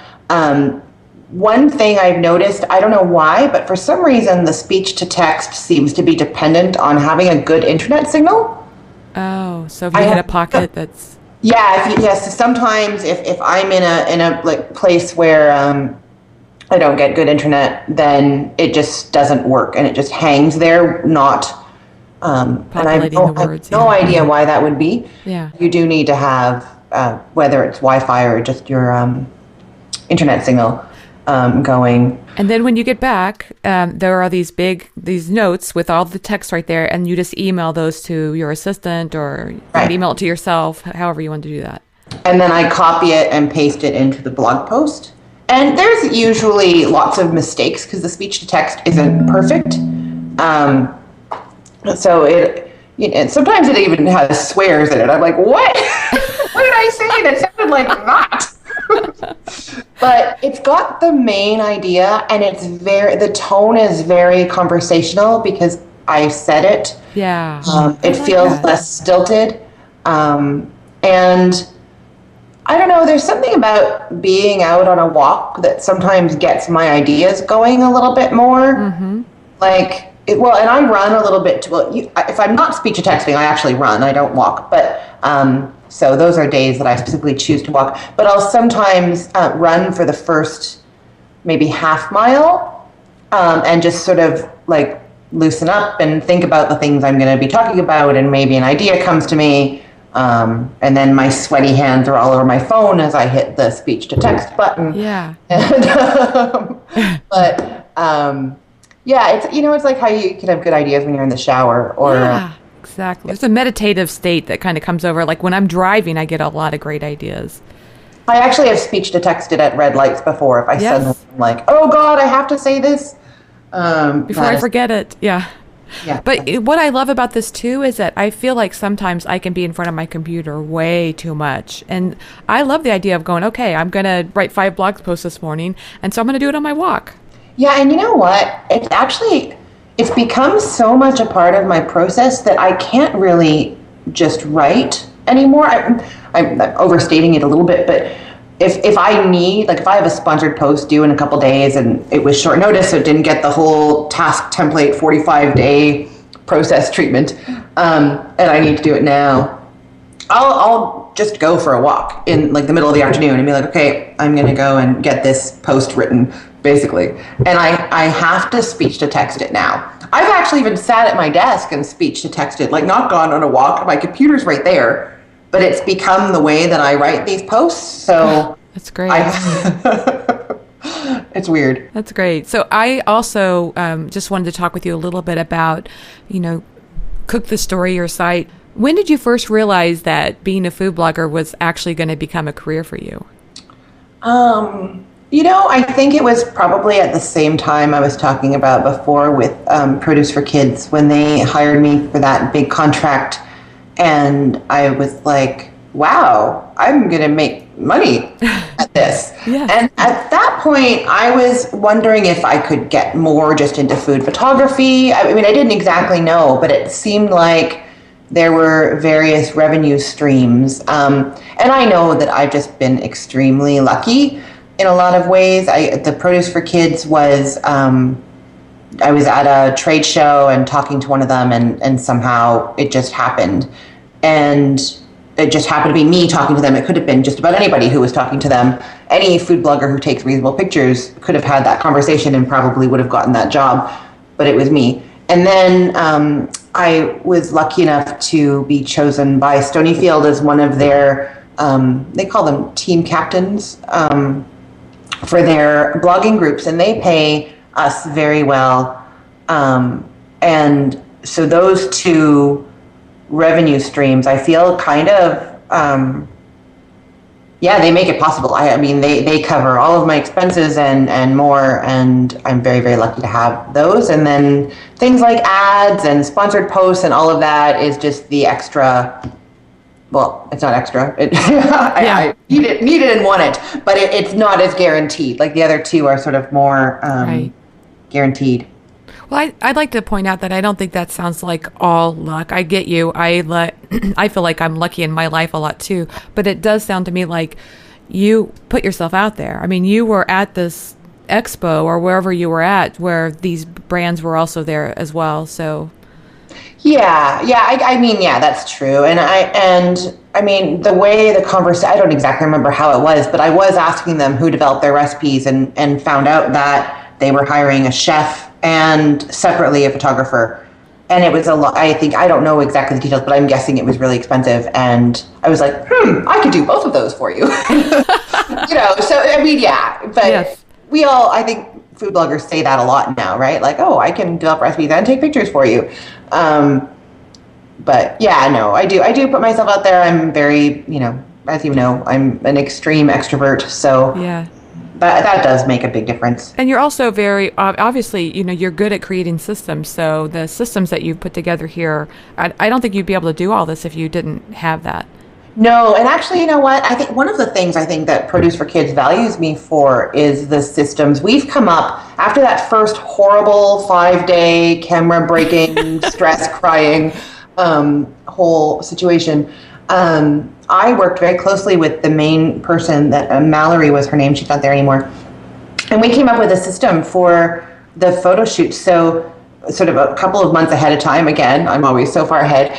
One thing I've noticed, I don't know why, but for some reason the speech to text seems to be dependent on having a good internet signal. Oh, so if you hit a pocket that's... Yeah, yes. Sometimes if I'm in a place where I don't get good internet, then it just doesn't work and it just hangs there, not. And I have Populating the words. no idea why that would be. Yeah. You do need to have, whether it's Wi-Fi or just your internet signal going. And then when you get back, there are these notes with all the text right there, and you just email those to your assistant, or you can email it to yourself, however you want to do that. And then I copy it and paste it into the blog post. And there's usually lots of mistakes because the speech to text isn't perfect. So sometimes it even has swears in it. I'm like, what? What did I say? That sounded like that. But it's got the main idea, and the tone is very conversational because I said it. Yeah. It feels less stilted. And I don't know, there's something about being out on a walk that sometimes gets my ideas going a little bit more. Mm-hmm. And I run a little bit. If I'm not speech to texting, I actually run. I don't walk. But so those are days that I specifically choose to walk. But I'll sometimes run for the first maybe half mile and just sort of like loosen up and think about the things I'm going to be talking about, and maybe an idea comes to me. And then my sweaty hands are all over my phone as I hit the speech to text button. Yeah. Yeah, it's like how you can have good ideas when you're in the shower, or exactly. There's a meditative state that kind of comes over. Like when I'm driving, I get a lot of great ideas. I actually have speech to texted at red lights before. If I suddenly am like, oh God, I have to say this before I forget it. Yeah. Yeah. But what I love about this too is that I feel like sometimes I can be in front of my computer way too much. And I love the idea of going, okay, I'm going to write 5 blog posts this morning, and so I'm going to do it on my walk. Yeah, and you know what? It's become so much a part of my process that I can't really just write anymore. I'm overstating it a little bit, but if I have a sponsored post due in a couple days and it was short notice, so it didn't get the whole task template 45-day process treatment, and I need to do it now, I'll just go for a walk in like the middle of the afternoon and be like, okay, I'm going to go and get this post written, basically. And I have to speech to text it now. I've actually even sat at my desk and speech to text it, like not gone on a walk. My computer's right there. But it's become the way that I write these posts, so that's great. It's weird. That's great. So I also just wanted to talk with you a little bit about, Cook the Story, your site. When did you first realize that being a food blogger was actually going to become a career for you? I think it was probably at the same time I was talking about before with Produce for Kids, when they hired me for that big contract. And I was like, wow, I'm going to make money at this. Yes. And at that point, I was wondering if I could get more just into food photography. I mean, I didn't exactly know, but it seemed like there were various revenue streams. And I know that I've just been extremely lucky in a lot of ways. The Produce for Kids was... I was at a trade show and talking to one of them, and somehow it just happened. And it just happened to be me talking to them. It could have been just about anybody who was talking to them. Any food blogger who takes reasonable pictures could have had that conversation and probably would have gotten that job, but it was me. And then I was lucky enough to be chosen by Stonyfield as one of their, they call them team captains, for their blogging groups, and they pay us very well. And so those two revenue streams, I feel kind of, they make it possible. I mean, they cover all of my expenses and more, and I'm very, very lucky to have those. And then things like ads and sponsored posts and all of that is just the extra. Well, it's not extra. I need it and want it, but it's not as guaranteed. Like the other two are sort of more guaranteed. Well, I'd like to point out that I don't think that sounds like all luck. I get you. I feel like I'm lucky in my life a lot too, but it does sound to me like you put yourself out there. I mean, you were at this expo or wherever you were at where these brands were also there as well. So I mean, that's true. And I I mean, the way the conversation, I don't exactly remember how it was, but I was asking them who developed their recipes and found out that they were hiring a chef and separately a photographer. And it was a lot, I think, I don't know exactly the details, but I'm guessing it was really expensive. And I was like, I could do both of those for you. So, I mean, yeah, but Yes. we all, I think food bloggers say that a lot now, right? Like, oh, I can develop recipes and take pictures for you. But yeah, no, I do put myself out there. I'm very, as you know, I'm an extreme extrovert. So Yeah. that does make a big difference. And you're also very, obviously, you're good at creating systems. So the systems that you've put together here, I don't think you'd be able to do all this if you didn't have that. No, and actually, you know what? I think one of the things I think that Produce for Kids values me for is the systems. We've come up, after that first horrible 5-day camera breaking, stress crying whole situation, I worked very closely with the main person, that Mallory was her name, she's not there anymore. And we came up with a system for the photo shoot. So sort of a couple of months ahead of time, again, I'm always so far ahead,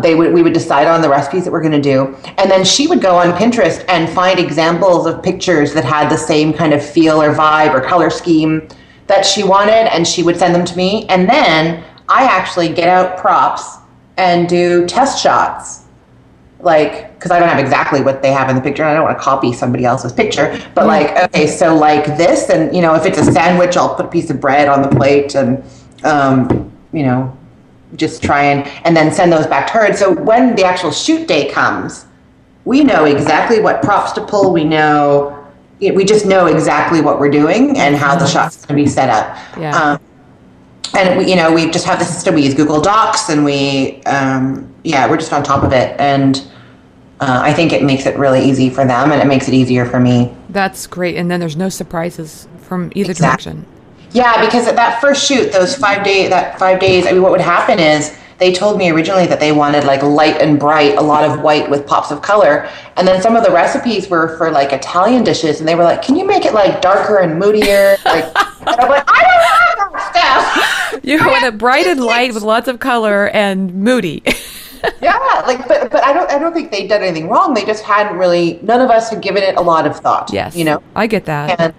we would decide on the recipes that we're going to do. And then she would go on Pinterest and find examples of pictures that had the same kind of feel or vibe or color scheme that she wanted, and she would send them to me. And then I actually get out props and do test shots. Like, because I don't have exactly what they have in the picture, and I don't want to copy somebody else's picture, but like, okay, so like this, and if it's a sandwich, I'll put a piece of bread on the plate and just try and then send those back to her. And so when the actual shoot day comes, we know exactly what props to pull. We just know exactly what we're doing and how the shot's going to be set up. Yeah. And we just have the system. We use Google Docs, and we're just on top of it. And I think it makes it really easy for them, and it makes it easier for me. That's great. And then there's no surprises from either direction. Yeah, because at that first shoot, that 5 days, I mean, what would happen is they told me originally that they wanted like light and bright, a lot of white with pops of color. And then some of the recipes were for like Italian dishes, and they were like, can you make it like darker and moodier? And I'm like, I don't have that stuff. You want it bright and light with lots of color and moody. Yeah, but I don't think they'd done anything wrong. They just hadn't really, none of us had given it a lot of thought. Yes, I get that.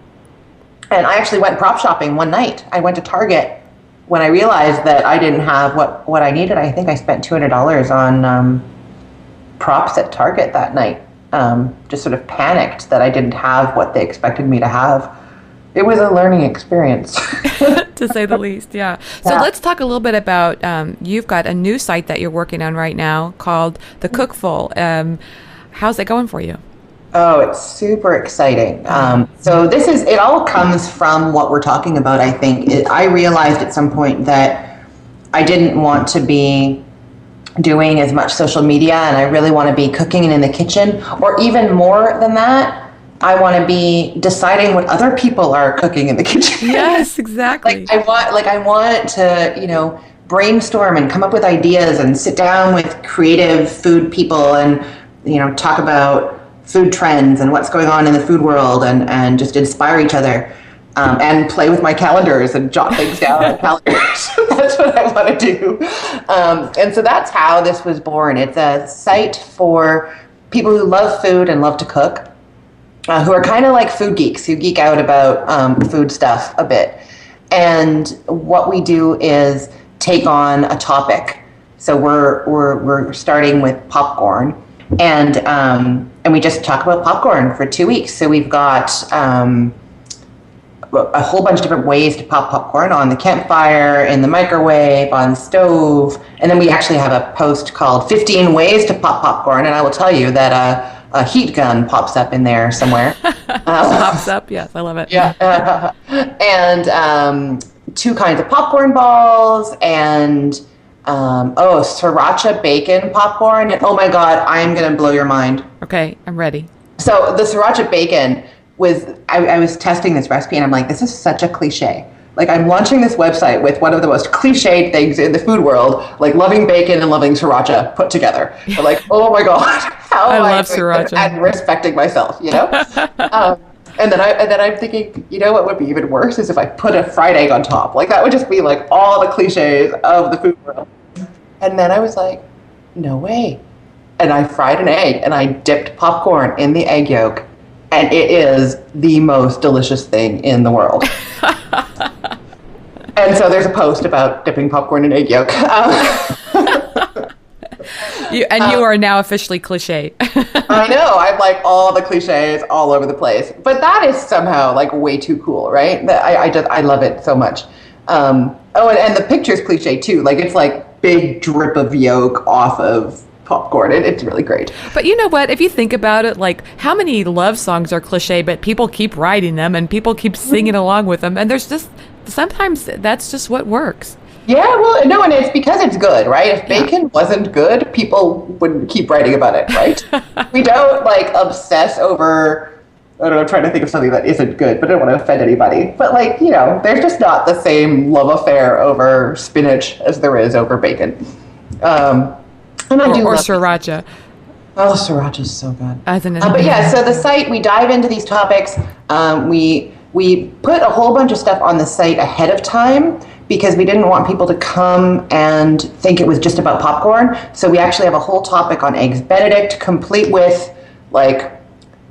And I actually went prop shopping one night. I went to Target when I realized that I didn't have what I needed. I think I spent $200 on props at Target that night. Just sort of panicked that I didn't have what they expected me to have. It was a learning experience. To say the least, yeah. So let's talk a little bit about, you've got a new site that you're working on right now called The Cookful. How's that going for you? Oh, it's super exciting. So it all comes from what we're talking about, I think. I realized at some point that I didn't want to be doing as much social media, and I really want to be cooking and in the kitchen, or even more than that, I want to be deciding what other people are cooking in the kitchen. Yes, exactly. I want to, brainstorm and come up with ideas and sit down with creative food people and, talk about food trends and what's going on in the food world, and just inspire each other, and play with my calendars and jot things down on calendars. That's what I want to do. And so that's how this was born. It's a site for people who love food and love to cook, who are kind of like food geeks, who geek out about food stuff a bit. And what we do is take on a topic. So we're starting with popcorn. And we just talk about popcorn for 2 weeks. So we've got a whole bunch of different ways to pop popcorn: on the campfire, in the microwave, on the stove. And then we actually have a post called 15 Ways to Pop Popcorn. And I will tell you that a heat gun pops up in there somewhere. Pops up, yes, I love it. Yeah. And 2 kinds of popcorn balls, and sriracha bacon popcorn. And oh my God, I am going to blow your mind. Okay, I'm ready. So the sriracha bacon I was testing this recipe, and I'm like, this is such a cliche. Like, I'm launching this website with one of the most cliched things in the food world, like loving bacon and loving sriracha put together. But like, oh my God, how I love sriracha. And respecting myself, And then I'm thinking, what would be even worse is if I put a fried egg on top. Like, that would just be like all the cliches of the food world. And then I was like, no way. and I fried an egg and I dipped popcorn in the egg yolk, and it is the most delicious thing in the world. And so there's a post about dipping popcorn in egg yolk. You are now officially cliche. I know. I'm like all the cliches all over the place. But that is somehow like way too cool, right? I love it so much. And the picture's cliche too. Like it's like big drip of yolk off of popcorn. It's really great. But you know what? If you think about it, like how many love songs are cliche, but people keep writing them and people keep singing along with them. And there's just, sometimes that's just what works. Yeah, well, no, and it's because it's good, right? If bacon wasn't good, people wouldn't keep writing about it, right? We don't like obsess over, I don't know, trying to think of something that isn't good, but I don't want to offend anybody. But like, you know, there's just not the same love affair over spinach as there is over bacon. And I do love sriracha. Oh, sriracha is so good. But yeah, so the site, we dive into these topics. We put a whole bunch of stuff on the site ahead of time, because we didn't want people to come and think it was just about popcorn. So we actually have a whole topic on Eggs Benedict, complete with like,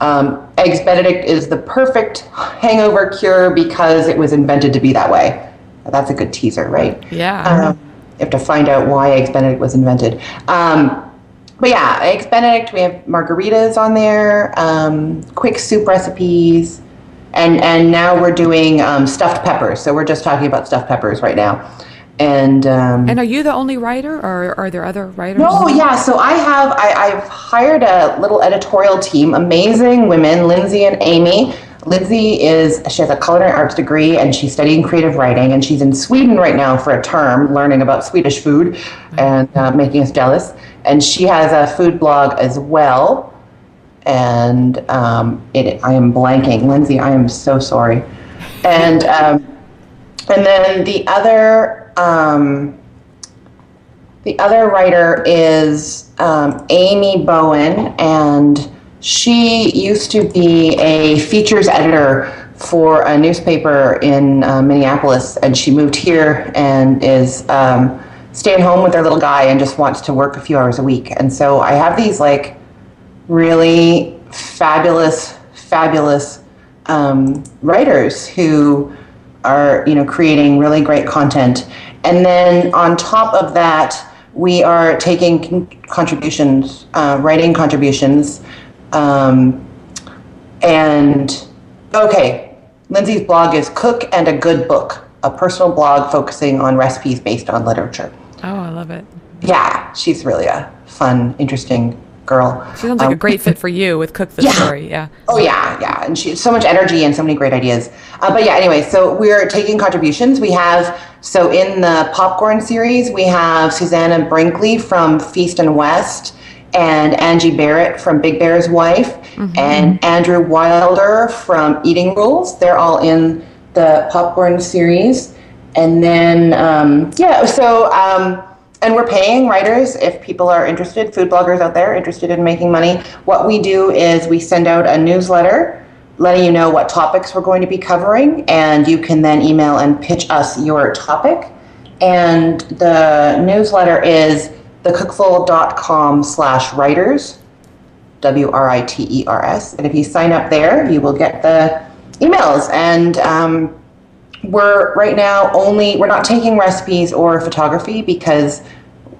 Eggs Benedict is the perfect hangover cure because it was invented to be that way. That's a good teaser, right? Yeah. You have to find out why Eggs Benedict was invented. But yeah, Eggs Benedict, we have margaritas on there, quick soup recipes, and now we're doing stuffed peppers. So we're just talking about stuffed peppers right now. And are you the only writer, or are there other writers? No, yeah. So I've hired a little editorial team, amazing women, Lindsay and Amy. Lindsay she has a culinary arts degree and she's studying creative writing, and she's in Sweden right now for a term learning about Swedish food and making us jealous. And she has a food blog as well. And I am blanking. Lindsay, I am so sorry. And then the other writer is Amy Bowen, and she used to be a features editor for a newspaper in Minneapolis, and she moved here and is staying home with her little guy and just wants to work a few hours a week. And so I have these like really fabulous writers who are, creating really great content. And then on top of that, we are taking contributions, writing contributions. Lindsay's blog is Cook and a Good Book, a personal blog focusing on recipes based on literature. Oh, I love it. Yeah, she's really a fun, interesting girl. She sounds like a great fit for you with Cook the Story. Yeah. Oh, yeah. And she has so much energy and so many great ideas. Anyway, so we're taking contributions. We have, so in the popcorn series, we have Susanna Brinkley from Feast and West, and Angie Barrett from Big Bear's Wife, and Andrew Wilder from Eating Rules. They're all in the popcorn series. And then, and we're paying writers if people are interested, food bloggers out there interested in making money. What we do is we send out a newsletter letting you know what topics we're going to be covering, and you can then email and pitch us your topic. And the newsletter is thecookful.com/writers, WRITERS. And if you sign up there, you will get the emails. And we're right now we're not taking recipes or photography because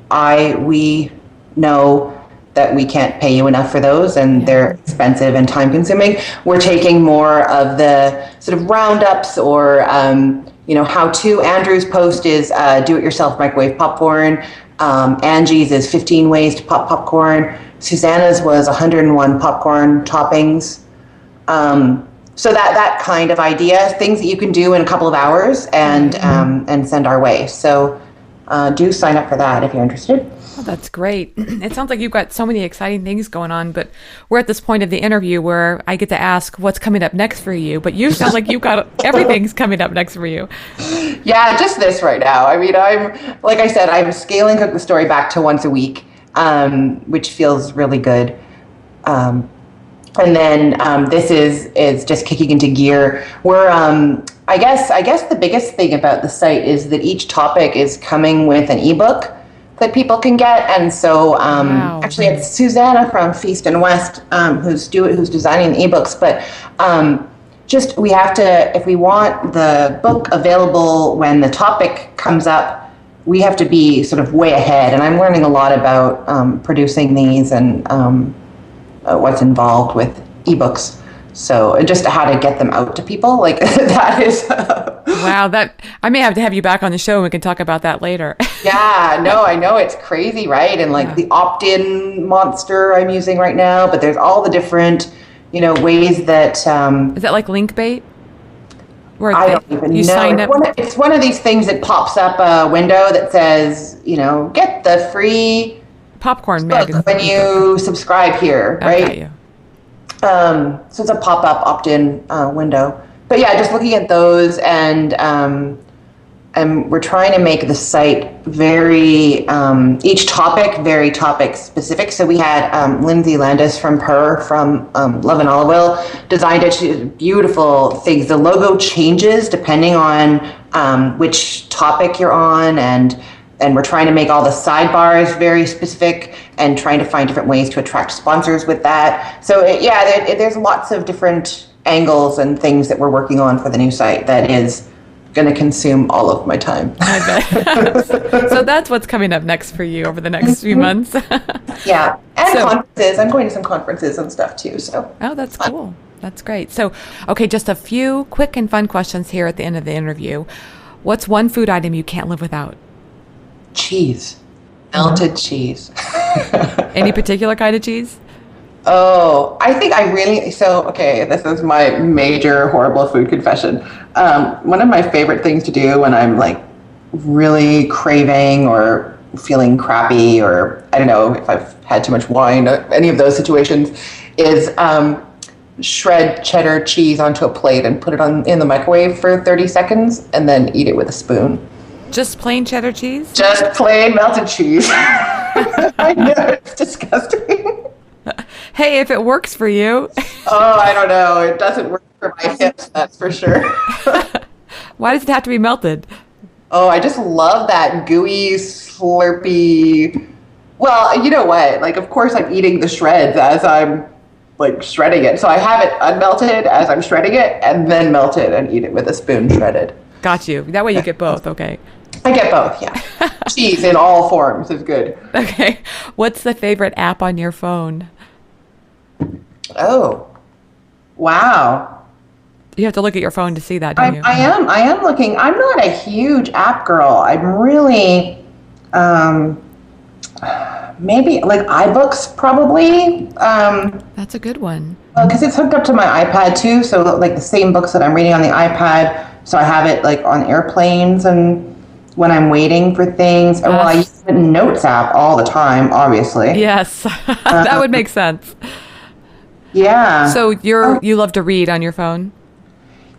we know that we can't pay you enough for those, and they're expensive and time consuming. We're taking more of the sort of roundups or, how-to. Andrew's post is do-it-yourself microwave popcorn. Angie's is 15 ways to pop popcorn. Susanna's was 101 popcorn toppings. So that kind of idea, things that you can do in a couple of hours and send our way. So do sign up for that if you're interested. Oh, that's great. It sounds like you've got so many exciting things going on, but we're at this point of the interview where I get to ask what's coming up next for you, but you sound like you've got everything's coming up next for you. Yeah, just this right now. I mean, I'm scaling Cook the Story back to once a week, which feels really good. And then this is just kicking into gear. We're I guess the biggest thing about the site is that each topic is coming with an ebook that people can get. And so Wow. actually it's Susanna from Feast and West who's designing the ebooks. But just we have to, if we want the book available when the topic comes up, we have to be sort of way ahead. And I'm learning a lot about producing these and what's involved with ebooks. So just how to get them out to people, like that is. Wow, that I may have to have you back on the show and we can talk about that later. Yeah, no, I know it's crazy, right? And like the opt-in monster I'm using right now, but there's all the different, ways that. Is that like link bait? Where I don't even know. Sign up. It's one of these things that pops up a window that says, get the free popcorn magazine when you subscribe here, right? I got you. So it's a pop-up opt-in window. But yeah, just looking at those and we're trying to make the site very, each topic very topic specific. So we had Lindsay Landis from Love and Olive Oil designed it beautiful things. The logo changes depending on which topic you're on, and we're trying to make all the sidebars very specific and trying to find different ways to attract sponsors with that. So there's lots of different angles and things that we're working on for the new site that is going to consume all of my time. I bet. So that's what's coming up next for you over the next few months. Yeah. And conferences. I'm going to some conferences and stuff too. So. Oh, that's cool. That's great. So, okay, just a few quick and fun questions here at the end of the interview. What's one food item you can't live without? Cheese. Melted cheese. Any particular kind of cheese? Oh, I think this is my major horrible food confession. One of my favorite things to do when I'm like really craving or feeling crappy, or I don't know if I've had too much wine, any of those situations, is shred cheddar cheese onto a plate and put it in the microwave for 30 seconds and then eat it with a spoon. Just plain cheddar cheese? Just plain melted cheese. I know, it's disgusting. Hey, if it works for you. Oh, I don't know. It doesn't work for my hips, that's for sure. Why does it have to be melted? Oh, I just love that gooey, slurpy. Well, you know what? Like, of course, I'm eating the shreds as I'm like shredding it. So I have it unmelted as I'm shredding it, and then melted and eat it with a spoon shredded. Got you. That way you get both. Okay. I get both, yeah. Cheese in all forms is good. Okay. What's the favorite app on your phone? Oh, wow. You have to look at your phone to see that, don't you? I am looking. I'm not a huge app girl. I'm really, maybe like iBooks probably. That's a good one. Because it's hooked up to my iPad too. So like the same books that I'm reading on the iPad. So I have it like on airplanes and when I'm waiting for things. Well, I use the Notes app all the time, obviously. Yes, that would make sense. Yeah. So you love to read on your phone?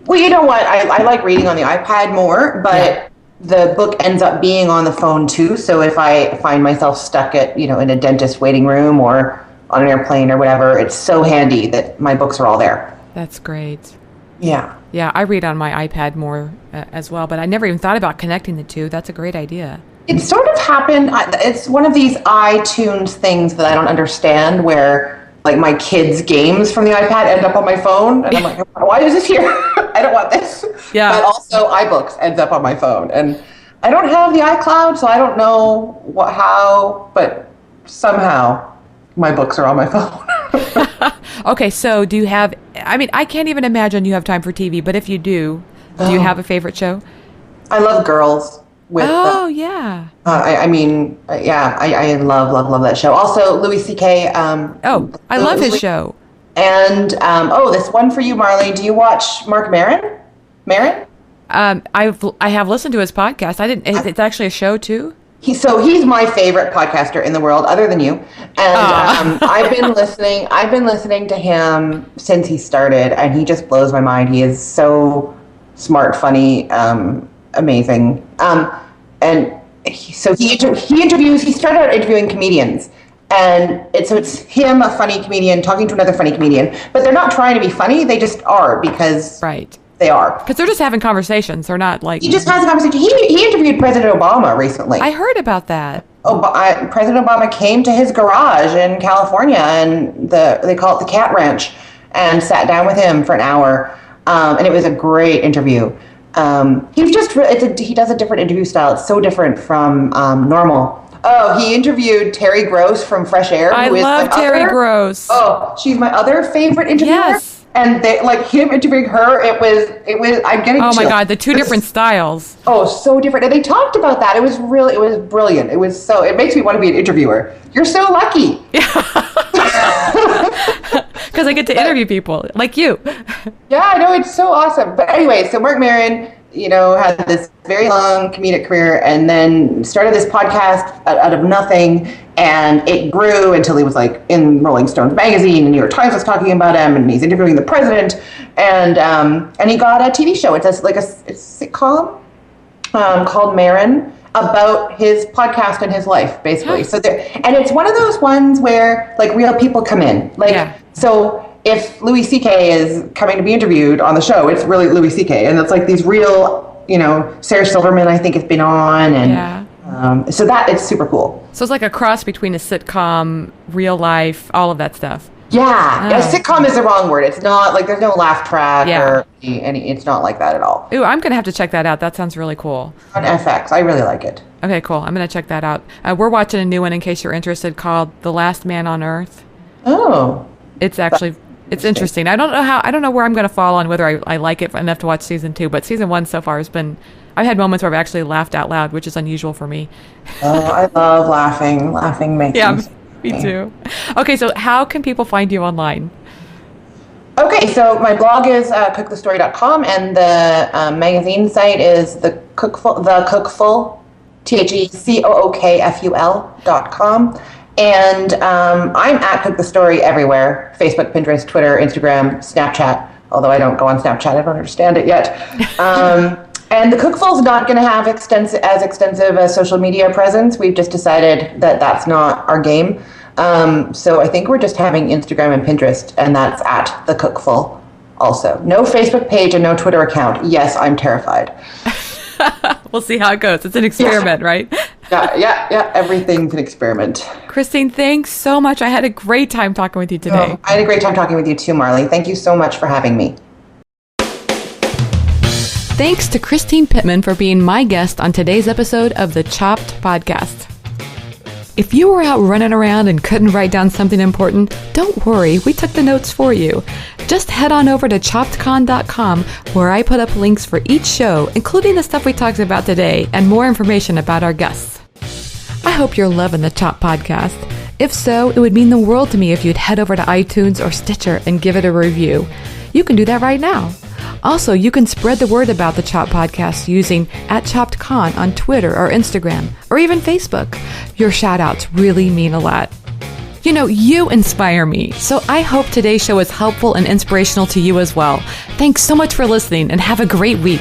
Well, you know what? I like reading on the iPad more, but the book ends up being on the phone too. So if I find myself stuck at, in a dentist waiting room or on an airplane or whatever, it's so handy that my books are all there. That's great. Yeah. Yeah, I read on my iPad more as well, but I never even thought about connecting the two. That's a great idea. It sort of happened. It's one of these iTunes things that I don't understand where like my kids' games from the iPad end up on my phone. And I'm like, why is this here? I don't want this. Yeah. But also iBooks ends up on my phone. And I don't have the iCloud, so I don't know how, but somehow my books are on my phone. Okay, so do you have, I can't even imagine you have time for TV, but if you do you have a favorite show? I love Girls. Yeah. I love that show. Also, Louis C.K. I love his show. And this one for you, Marley. Do you watch Mark Maron? I have listened to his podcast. It's actually a show too. He's my favorite podcaster in the world, other than you. And I've been listening to him since he started, and he just blows my mind. He is so smart, funny, amazing. He started out interviewing comedians, and it's him, a funny comedian, talking to another funny comedian, but they're not trying to be funny, they just are, because right. They are. Because they're just having conversations. They're not like... He just has a conversation. He interviewed President Obama recently. I heard about that. President Obama came to his garage in California, and they call it the Cat Ranch, and sat down with him for an hour. And it was a great interview. He does a different interview style. It's so different from normal. Oh, he interviewed Terry Gross from Fresh Air. I love Terry Gross. Oh, she's my other favorite interviewer. Yes. And they, like, him interviewing her, it was, I'm getting Oh chills. my God, the two different styles. Oh, so different. And they talked about that. It was brilliant. It makes me want to be an interviewer. You're so lucky. Because I get to interview people like you. Yeah, I know, it's so awesome. But anyway, so Mark Maron, had this very long comedic career and then started this podcast out of nothing, and it grew until he was like in Rolling Stones magazine, and New York Times was talking about him, and he's interviewing the president, and he got a TV show. It's a sitcom called Maron, about his podcast and his life, basically. So and it's one of those ones where like real people come in, So if Louis C.K. is coming to be interviewed on the show, it's really Louis C.K. And it's like these real, Sarah Silverman, I think, has been on. And so that it's super cool. So it's like a cross between a sitcom, real life, all of that stuff. Yeah. A sitcom is the wrong word. It's not like there's no laugh track or any, it's not like that at all. Ooh, I'm going to have to check that out. That sounds really cool. On FX. I really like it. Okay, cool. I'm going to check that out. We're watching a new one in case you're interested called The Last Man on Earth. Oh. It's actually... It's interesting. I don't know where I'm going to fall on whether I like it enough to watch season 2, but season 1 so far has been, I've had moments where I've actually laughed out loud, which is unusual for me. Oh, I love laughing. Laughing makes me too. Okay, so how can people find you online? Okay, so my blog is cookthestory.com, and the magazine site is the Cookful, TheCookful.com. And I'm at Cook the Story everywhere: Facebook, Pinterest, Twitter, Instagram, Snapchat. Although I don't go on Snapchat, I don't understand it yet. And the Cookful is not going to have as extensive a social media presence. We've just decided that that's not our game. So I think we're just having Instagram and Pinterest, and that's at the Cookful. Also, no Facebook page and no Twitter account. Yes, I'm terrified. We'll see how it goes. It's an experiment, right? Yeah. Everything's an experiment. Christine, thanks so much. I had a great time talking with you today. I had a great time talking with you too, Marley. Thank you so much for having me. Thanks to Christine Pittman for being my guest on today's episode of the Chopped Podcast. If you were out running around and couldn't write down something important, don't worry, we took the notes for you. Just head on over to choppedcon.com, where I put up links for each show, including the stuff we talked about today and more information about our guests. I hope you're loving the Chopped Podcast. If so, it would mean the world to me if you'd head over to iTunes or Stitcher and give it a review. You can do that right now. Also, you can spread the word about the Chopped Podcast using @ChoppedCon on Twitter or Instagram, or even Facebook. Your shout-outs really mean a lot. You inspire me, so I hope today's show is helpful and inspirational to you as well. Thanks so much for listening, and have a great week.